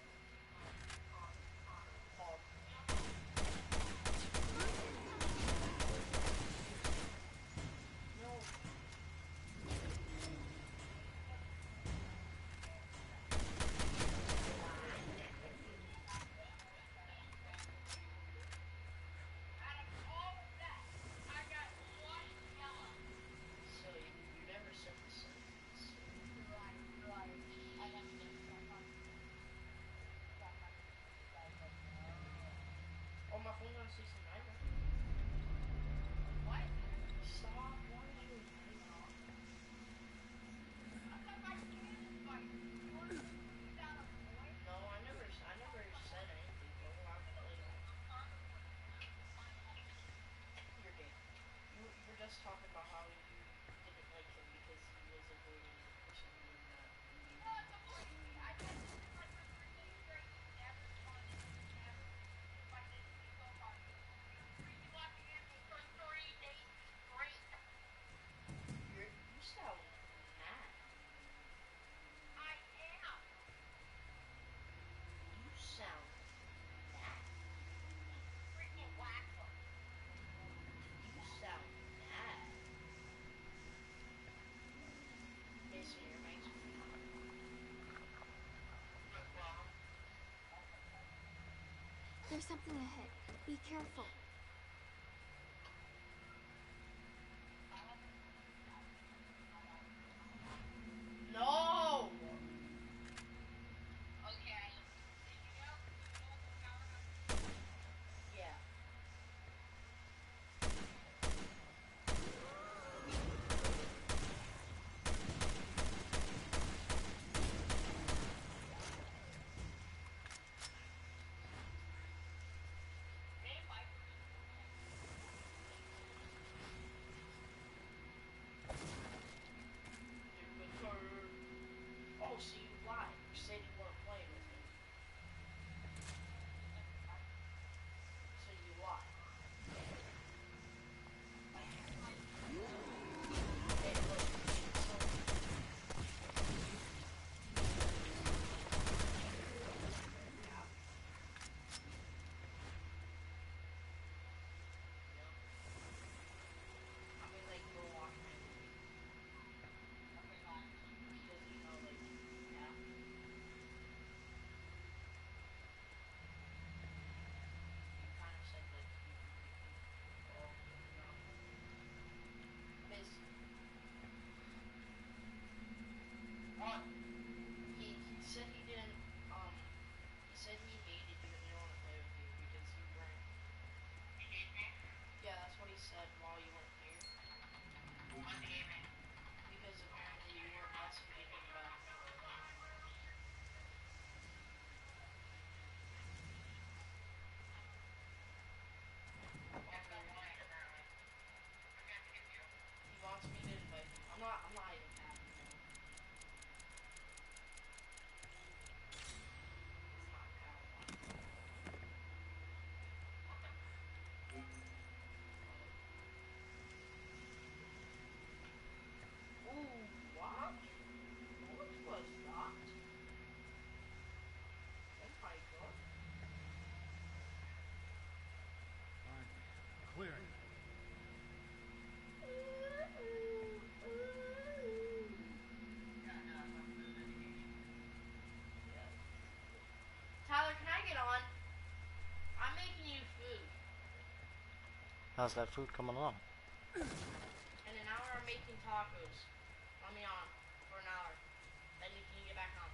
Oh, my phone's on 69 now. What? Stop. Why are you doing that? No, I never said anything, bro. You're gay. You were just talking about how you didn't like him because he was avoiding the person you didn't know. You sound mad. I am. You sound mad. Freaking whacker. You sound mad. Mason, your mic's There's something ahead. Be careful. No! Yeah. Oh, so you lied. You said you weren't playing with him. So you lied. Hey, look. I mean, like, go watch my movie. Because, you know, like, yeah. You kind of said, like, oh, no. Miss. He said he didn't, he said he hated you and didn't want to play with you because you weren't. He hated me? Yeah, that's what he said while you weren't here. Why did he hate me? Because apparently you weren't messaging him back. He wants me to invite him. I'm not even happy now. It's not Padawan. Ooh, what? What was that? Oh my god. Finally, clearing. Tyler, can I get on? I'm making you food. How's that food coming along? In an hour, I'm making tacos. Let me on for an hour. Then you can get back on.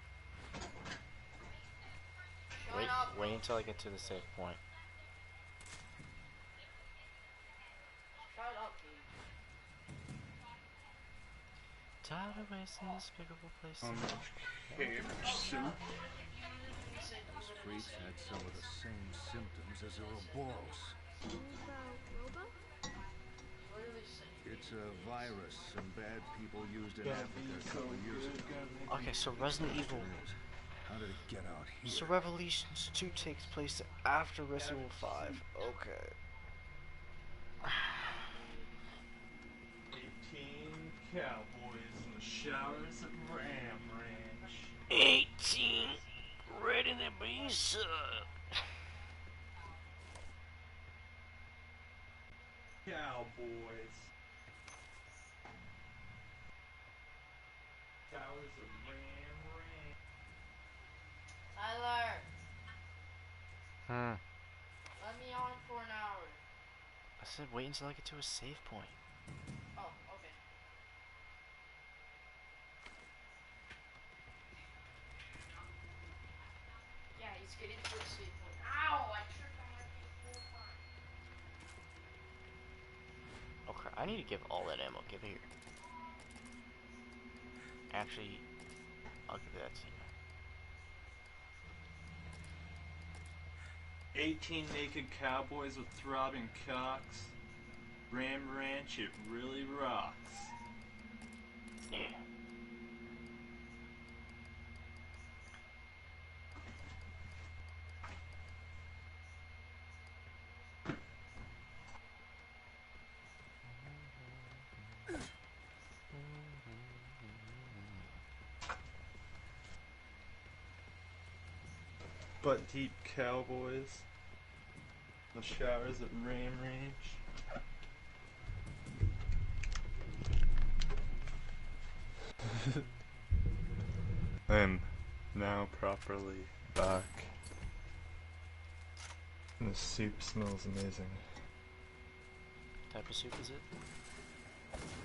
Shut up. Wait until I get to the safe point. Shut up, dude. Tired of wasting despicable places. Streets had some of the same symptoms as Ouroboros. Robo? It's a virus some bad people used in Africa a couple of years ago. Okay, so Resident Evil. How did it get out here? So Revelations 2 takes place after Resident Evil 5. Okay. 18 cowboys in the showers of Ram Ranch. 18! Racing, ready to be sucked. Cowboys. Towers of Ram Ram. Tyler, Hmm. let me on for an hour. I said wait until I get to a save point. Oh, okay. Yeah, he's getting to a save point. Ow! I tripped on my PS4 front. Oh crap, I need to give all that ammo. Give it here. Actually, I'll give that to you. 18 naked cowboys with throbbing cocks. Ram Ranch, it really rocks. Yeah. Butt deep cowboys. The showers at Ram Ranch. I'm now properly back. And the soup smells amazing. What type of soup is it?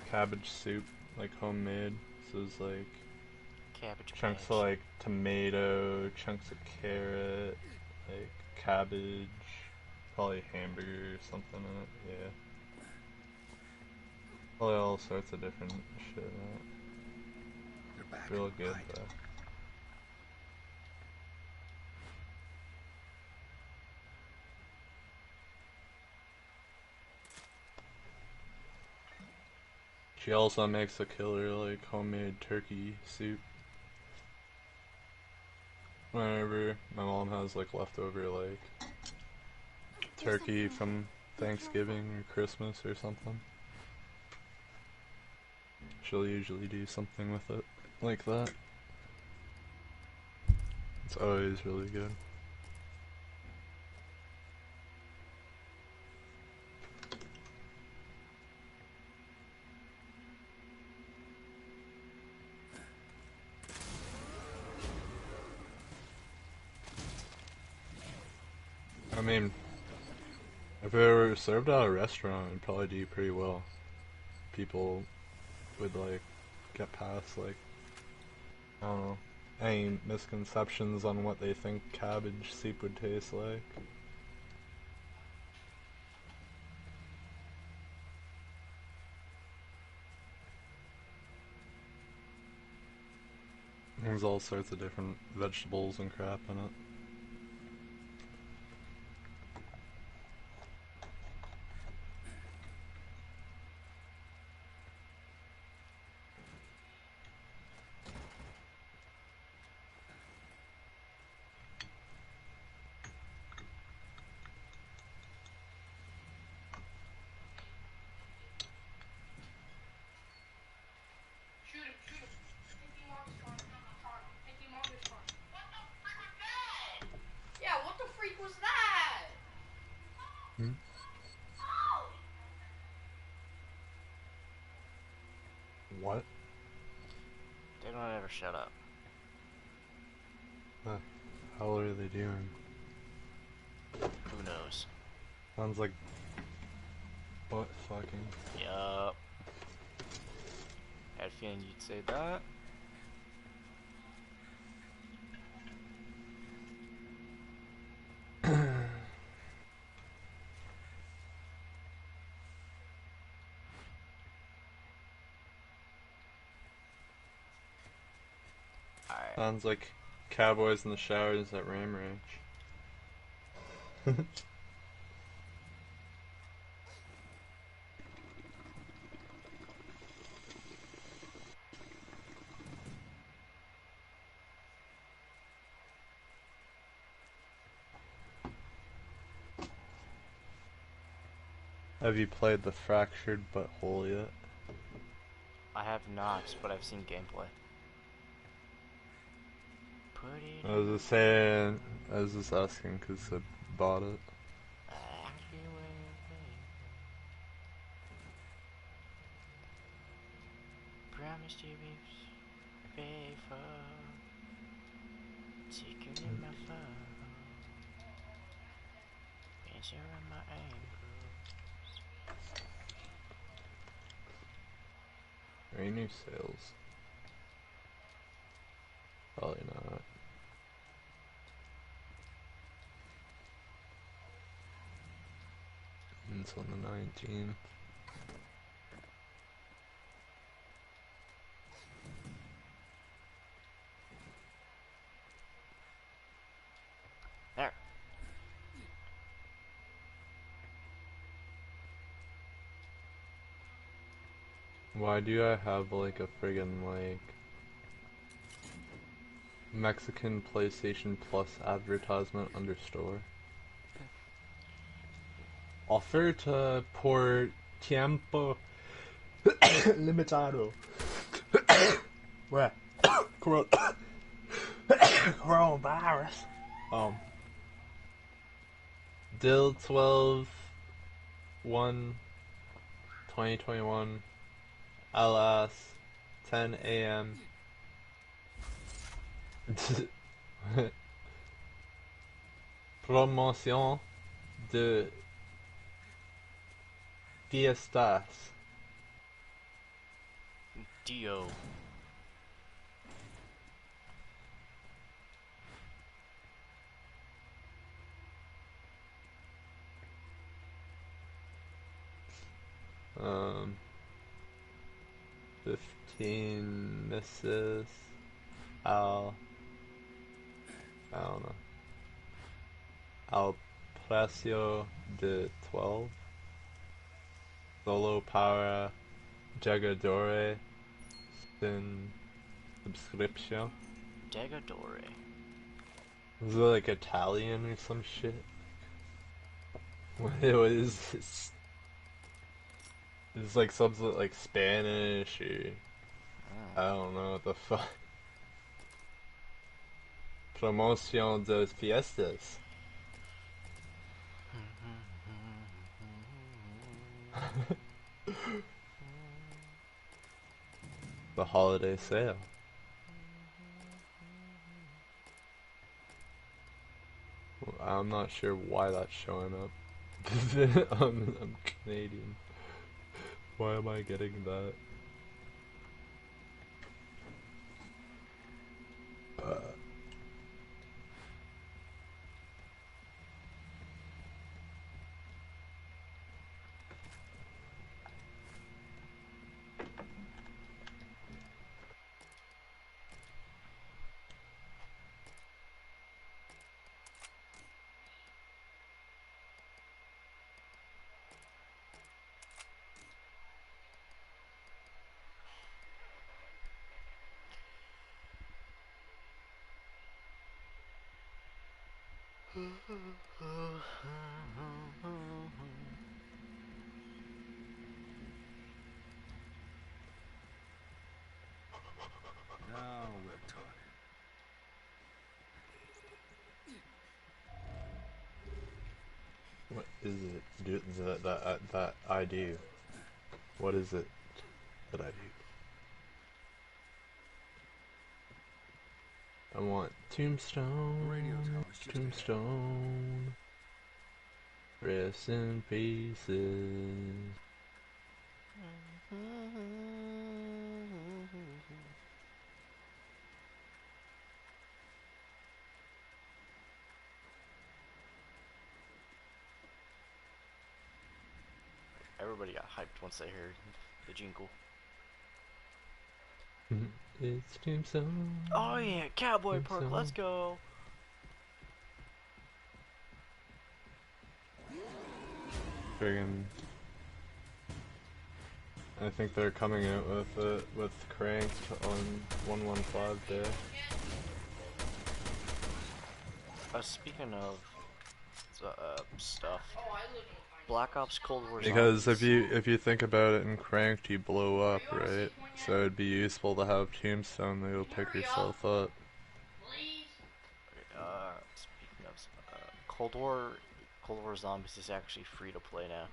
Cabbage soup, like homemade. So it's like Cabbage chunks patch. of like tomato, chunks of carrot, like cabbage, probably hamburger or something in it, yeah. Probably all sorts of different shit in it. They're back. Real good Right. though. She also makes a killer like homemade turkey soup. Whenever my mom has like leftover like turkey from Thanksgiving or Christmas or something, she'll usually do something with it like that. It's always really good. I mean, if it were served at a restaurant, it'd probably do pretty well. People would like get past like, I don't know, any misconceptions on what they think cabbage soup would taste like. There's all sorts of different vegetables and crap in it. Shoot him, shoot him. Take him on this front. Take him on this front. What the frick was that? Yeah, what the freak was that? Hmm? Oh! What? They don't ever shut up. The hell are they doing? Who knows? Sounds like butt fucking. Yup. Had a feeling you'd say that. Alright. Sounds like cowboys in the showers at Ram Ranch. Have you played the Fractured But Whole yet? I have not, but I've seen gameplay. put it I was just saying, I was just asking because I bought it. Promise to be faithful. Secret in my phone. Answer on my ankles. Any new sales? Probably not. It's on the 19th. There. Why do I have like a friggin' like Mexican PlayStation Plus advertisement under store? Oferta por tiempo limitado. Where? Coronavirus. Dill 12/1/2021. Alas, 10 a.m. Promotion de fiestas. Dio. Um, 15 Mrs. I don't know. Al precio de 12. Solo para Jagadore sin subscription. Jagadore. Is it like Italian or some shit? What is this? It's like something like Spanish or I don't know what the fuck. Promoción de fiestas. The holiday sale. Well, I'm not sure why that's showing up. I'm Canadian. Why am I getting that? Now we're talking. What is it that I do? What is it that I do? I want Tombstone. Tombstone. Rest in pieces. Everybody got hyped once they heard the jingle. It's Tombstone. Oh yeah, Cowboy Park, let's go. Friggin'. I think they're coming out with it with Cranked on 115 day. Speaking of stuff, Black Ops Cold War. Because Zombies. if you think about it, in Cranked you blow up, right? So it'd be useful to have Tombstone to go pick yourself up. Speaking of Cold War Zombies is actually free to play now.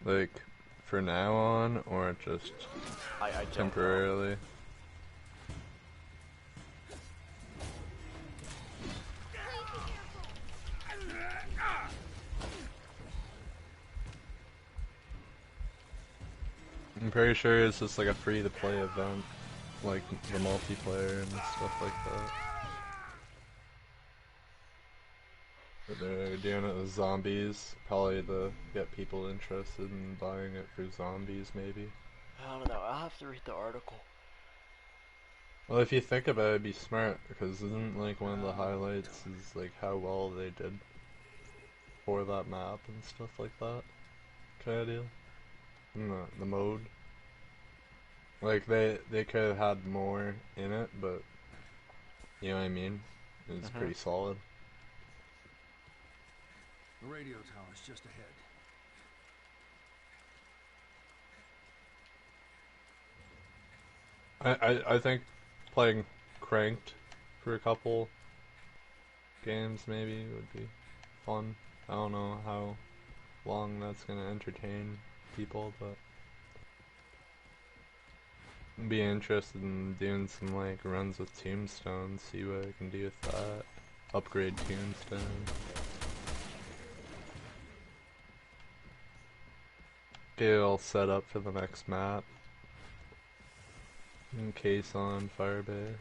Like, for now on, or just I don't temporarily? know. I'm pretty sure it's just like a free-to-play event, like the multiplayer and stuff like that. But they're doing it with zombies, probably to get people interested in buying it for zombies, maybe. I don't know, I'll have to read the article. Well, if you think about it, it'd be smart, because isn't like one of the highlights is like how well they did for that map and stuff like that, kind of deal. In the mode. Like they could have had more in it, but you know what I mean? It's pretty solid. The radio tower's just ahead. I think playing Cranked for a couple games maybe would be fun. I don't know how long that's gonna entertain people, but I'd be interested in doing some like runs with Tombstone, see what I can do with that. Upgrade Tombstone. Get it all set up for the next map. In case on Firebase.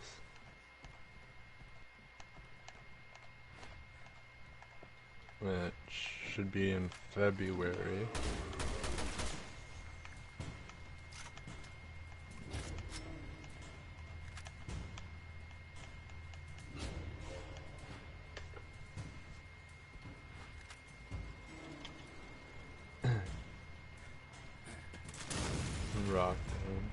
Which should be in February. Rock Band.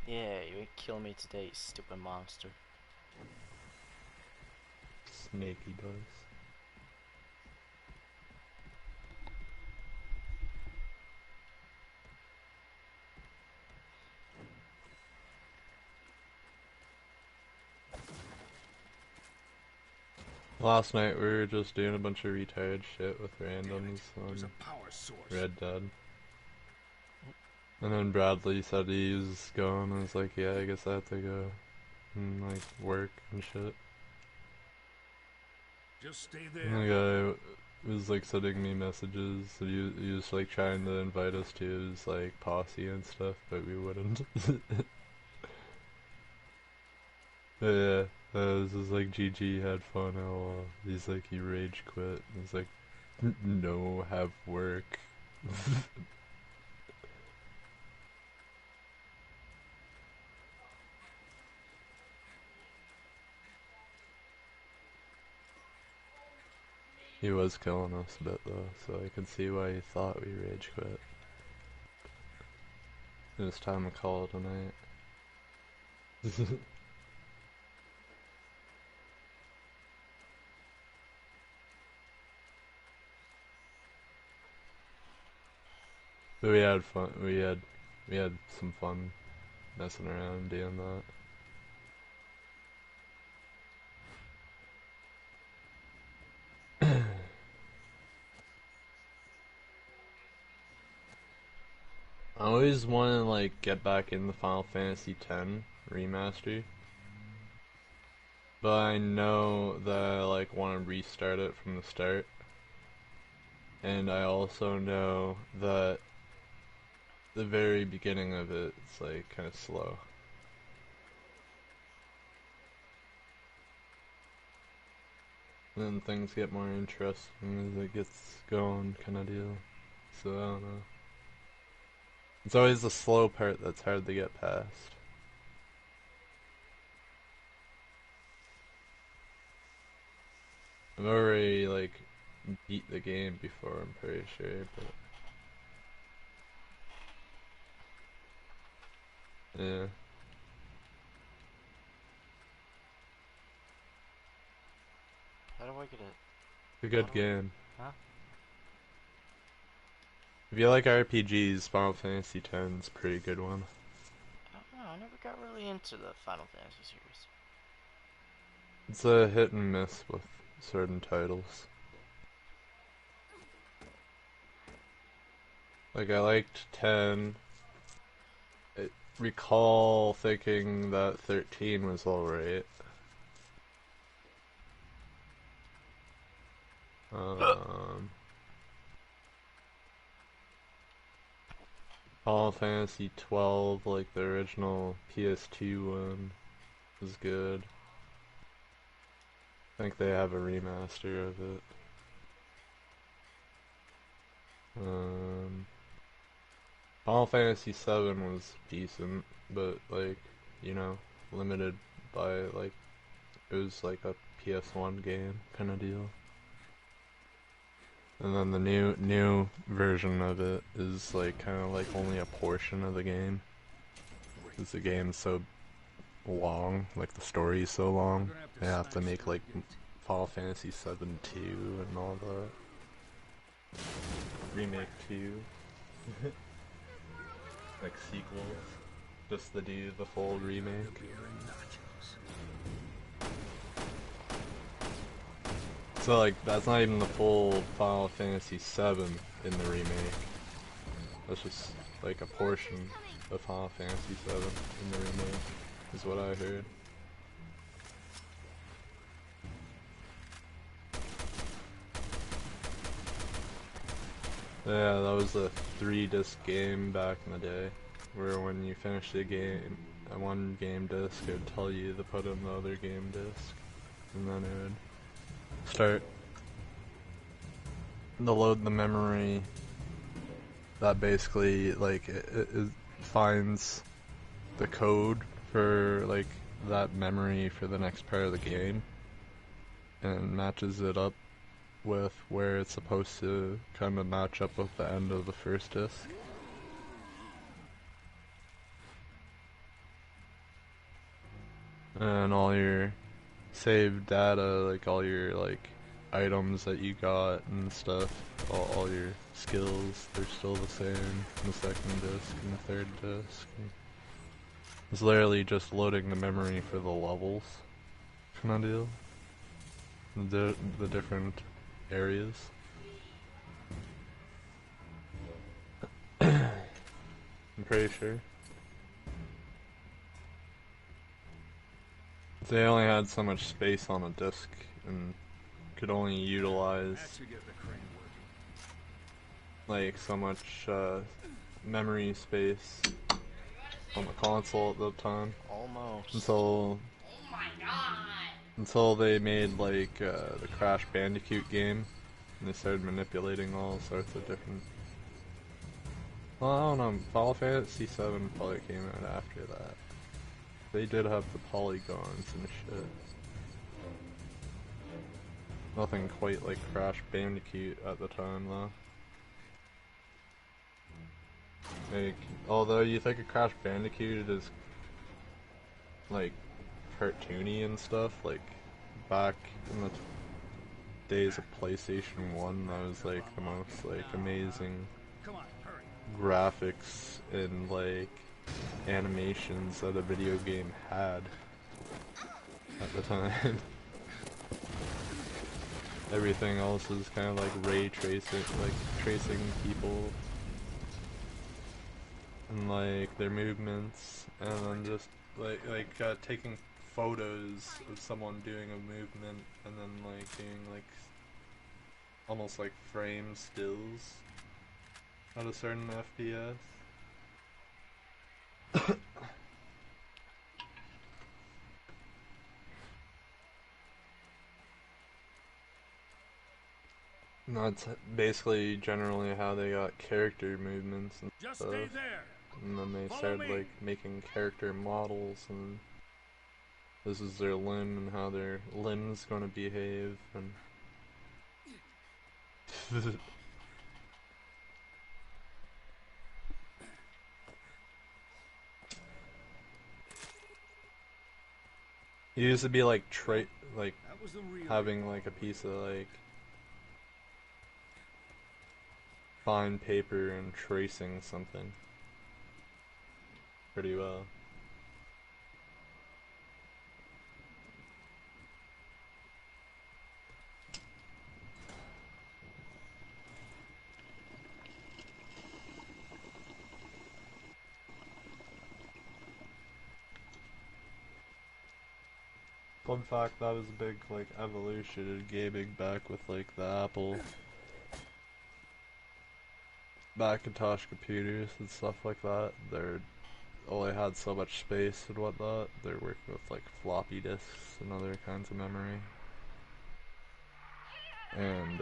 Yeah, you would kill me today, stupid monster. Snaky Buzz. Last night we were just doing a bunch of retired shit with randoms on Red Dead. And then Bradley said he was going, and I was like, yeah, I guess I have to go and like work and shit. Just stay And the guy was like sending me messages, and he was like trying to invite us to his like posse and stuff, but we wouldn't. But yeah, this is like GG had fun, lol. He's like, he rage quit. He's like, no, have work. He was killing us a bit though, so I can see why he thought we rage quit. It's time to call it a night. But we had fun. We had some fun messing around doing that. I always want to like get back in the Final Fantasy X remaster, but I know that I like want to restart it from the start, and I also know that the very beginning of it's like kind of slow. And then things get more interesting as it gets going, kind of deal. So I don't know. It's always the slow part that's hard to get past. I've already like beat the game before, I'm pretty sure, but yeah. How do I get it? It's a good game. Huh? If you like RPGs, Final Fantasy X is a pretty good one. I don't know, I never got really into the Final Fantasy series. It's a hit and miss with certain titles. Like, I liked 10. I recall thinking that 13 was alright. Final Fantasy 12, like the original PS2 one, was good. I think they have a remaster of it. Final Fantasy 7 was decent, but like, you know, limited by like, it was like a PS1 game kind of deal. And then the new version of it is like kind of like only a portion of the game, because the game's so long, like the story's so long. They have to make like Final Fantasy 7 2 and all that. Remake 2. Like sequels, just to do the full remake. So like, that's not even the full Final Fantasy 7 in the remake. That's just like a portion of Final Fantasy 7 in the remake, is what I heard. Yeah, that was a 3-disc game back in the day, where when you finish the game, one game disc, it would tell you to put in the other game disc, and then it would start to load the memory that basically, like, it finds the code for, like, that memory for the next part of the game, and matches it up with where it's supposed to kind of match up with the end of the first disc. And all your saved data, like all your like items that you got and stuff, all your skills, they're still the same in the second disc and the third disc. It's literally just loading the memory for the levels kind of deal. The different areas. I'm pretty sure. They only had so much space on a disc and could only utilize like so much memory space on the console at the time. Almost. Until they made like the Crash Bandicoot game, and they started manipulating all sorts of different. Well, I don't know. Final Fantasy 7 probably came out after that. They did have the polygons and shit. Nothing quite like Crash Bandicoot at the time, though. Like, although you think of Crash Bandicoot as like cartoony and stuff, like back in the days of PlayStation 1, that was like the most like amazing graphics and like animations that a video game had at the time. Everything else is kind of like ray tracing, like tracing people and like their movements, and then just like taking photos of someone doing a movement and then like doing like almost like frame stills at a certain FPS. And that's basically generally how they got character movements and Just stuff. stay there. And then they Follow started me. like making character models, and this is their limb and how their limb's gonna behave, and it used to be like like That was the real having like a piece of like fine paper and tracing something pretty well. Fun fact, that was a big, like, evolution in gaming back with, like, the Apple Macintosh computers and stuff like that. They're only had so much space and whatnot. They're working with, like, floppy disks and other kinds of memory. And,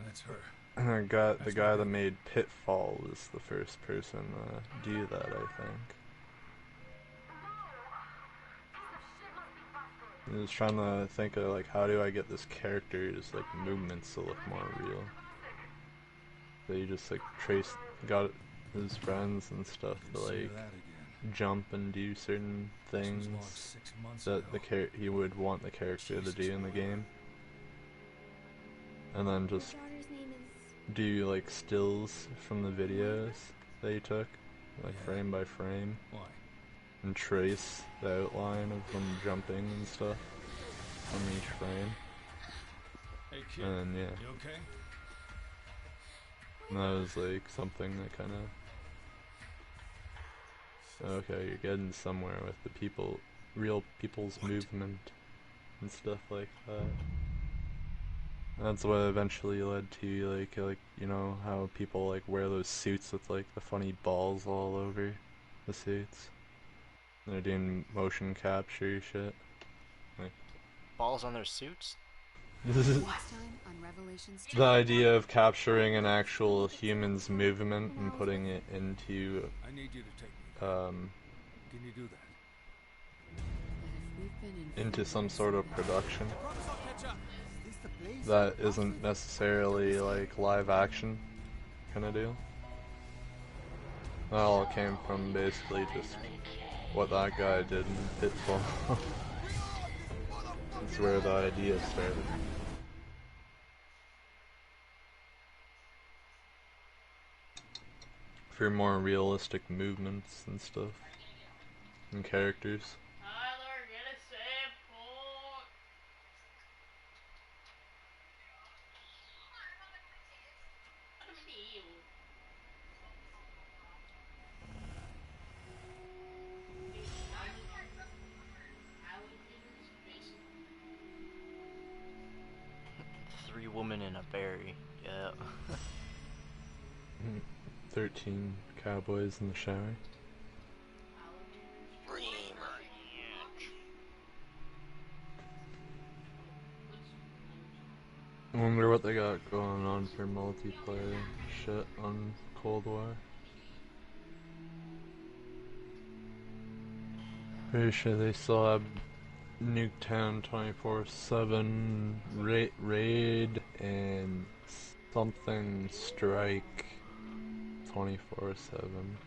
That's her. the guy that made Pitfall was the first person to do that, I think. I was trying to think of, like, how do I get this character's, like, movements to look more real. So you just, like, got his friends and stuff to, like, jump and do certain things that he would want the character to do in the game. And then just do, like, stills from the videos that he took, like, frame by frame. And trace the outline of them jumping and stuff on each frame. Hey kid, and yeah, you okay? And that was like something that kind of, okay, you're getting somewhere with the real people's movement and stuff like that. That's what eventually led to like you know how people like wear those suits with like the funny balls all over the suits. They're doing motion capture shit. Like, balls on their suits? The idea of capturing an actual human's movement and putting it into I need you to take me. Can you do that? into some sort of production that isn't necessarily like live action kind of deal. That all came from basically just what that guy did in Pitfall. That's where the idea started. For more realistic movements and stuff. And characters. Tyler, get a sample. Three women in a berry. Yeah. 13 cowboys in the shower. I wonder what they got going on for multiplayer shit on Cold War. Pretty sure they still have Nuketown 24/7, Raid, and something Strike 24/7.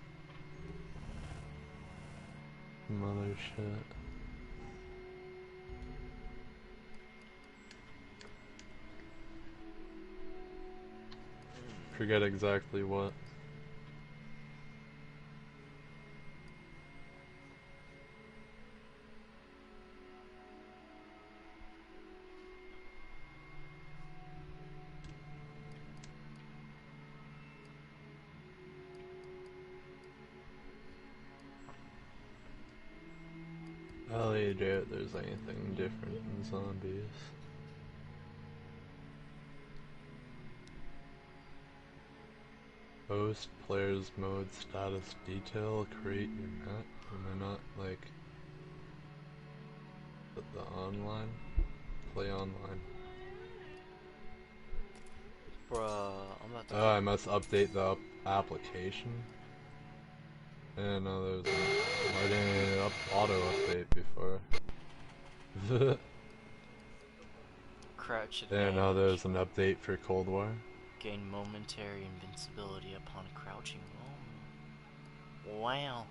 Some other shit. Forget exactly what. I'll doubt there's anything different in zombies. Host players mode status detail, create your map. Am I not like the online? Play online. Bruh, I'm about to. Oh, I must update the application. Yeah, no, there's I didn't auto update before. Crouch Yeah, advantage. no, there's an update for Cold War. Gain momentary invincibility upon crouching. Oh. Wow.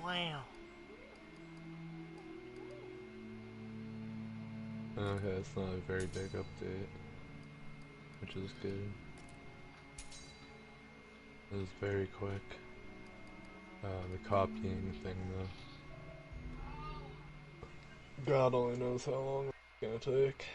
Wow. Okay, it's not a very big update, which is good. It was very quick. The copying thing though. God only knows how long it's gonna take.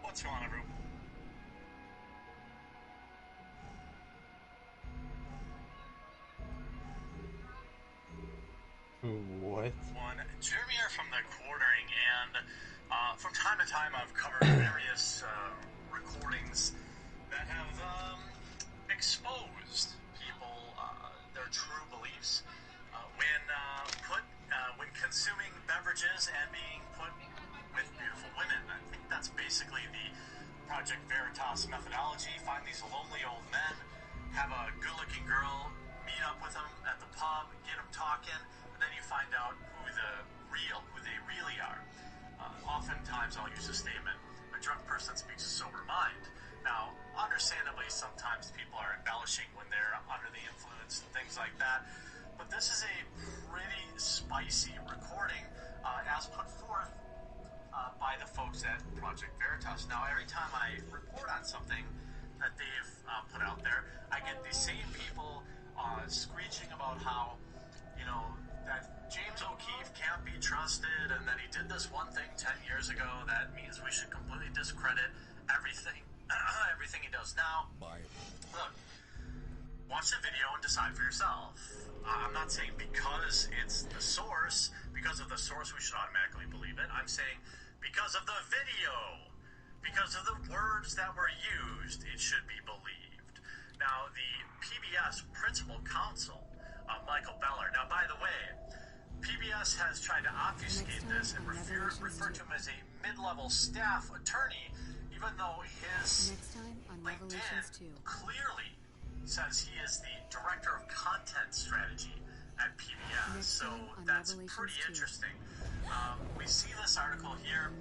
What's going on, everyone? What? Jeremy here from the Quartering, and from time to time I've covered various recordings that have exposed people, their true beliefs when consuming beverages and being put with beautiful women. I think that's basically the Project Veritas methodology. Find these lonely old men, have a good-looking girl, meet up with them at the pub, get them talking, and then you find out who they really are. Oftentimes I'll use a statement, a drunk person speaks a sober mind. Now, understandably, sometimes people are embellishing when they're under the influence and things like that, but this is a pretty spicy recording as put forth by the folks at Project Veritas. Now, every time I report on something that they've put out there, I get these same people screeching about how, that James O'Keefe can't be trusted and that he did this one thing 10 years ago that means we should completely discredit everything he does now. Look, watch the video and decide for yourself. I'm not saying because it's the source, because of the source we should automatically believe it. I'm saying because of the video, because of the words that were used, it should be believed. Now, the PBS Principal Counsel, Michael Beller. Now, by the way, PBS has tried to obfuscate this and refer to him as a mid-level staff attorney, even though his LinkedIn clearly says he is the director of content strategy at PBS. So that's pretty interesting. We see this article here.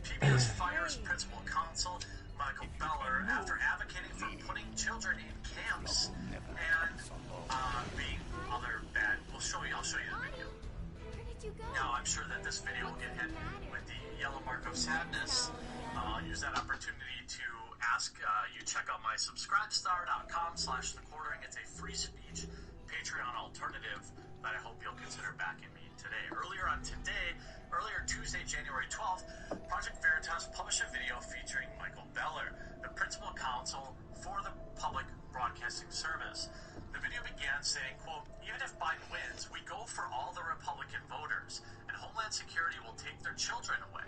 PBS fires Principal Counsel Michael Beller after advocating for putting children in camps and being other bad. I'll show you the video. Now, I'm sure that this video will get hit with the yellow mark of sadness. I'll use that opportunity to ask you check out my subscribestar.com/thequartering. It's a free speech Patreon alternative that I hope you'll consider backing me today. Earlier Tuesday, January 12th, Project Veritas published a video featuring Michael Beller, the principal counsel for the Public Broadcasting Service. The video began saying, quote, "Even if Biden wins, we go for all the Republican voters, and Homeland Security will take their children away,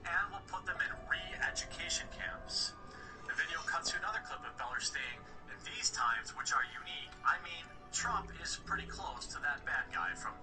and will put them in re-education camps." The video cuts to another clip of Beller saying, "In these times, which are unique, I mean, Trump is pretty close to that bad guy from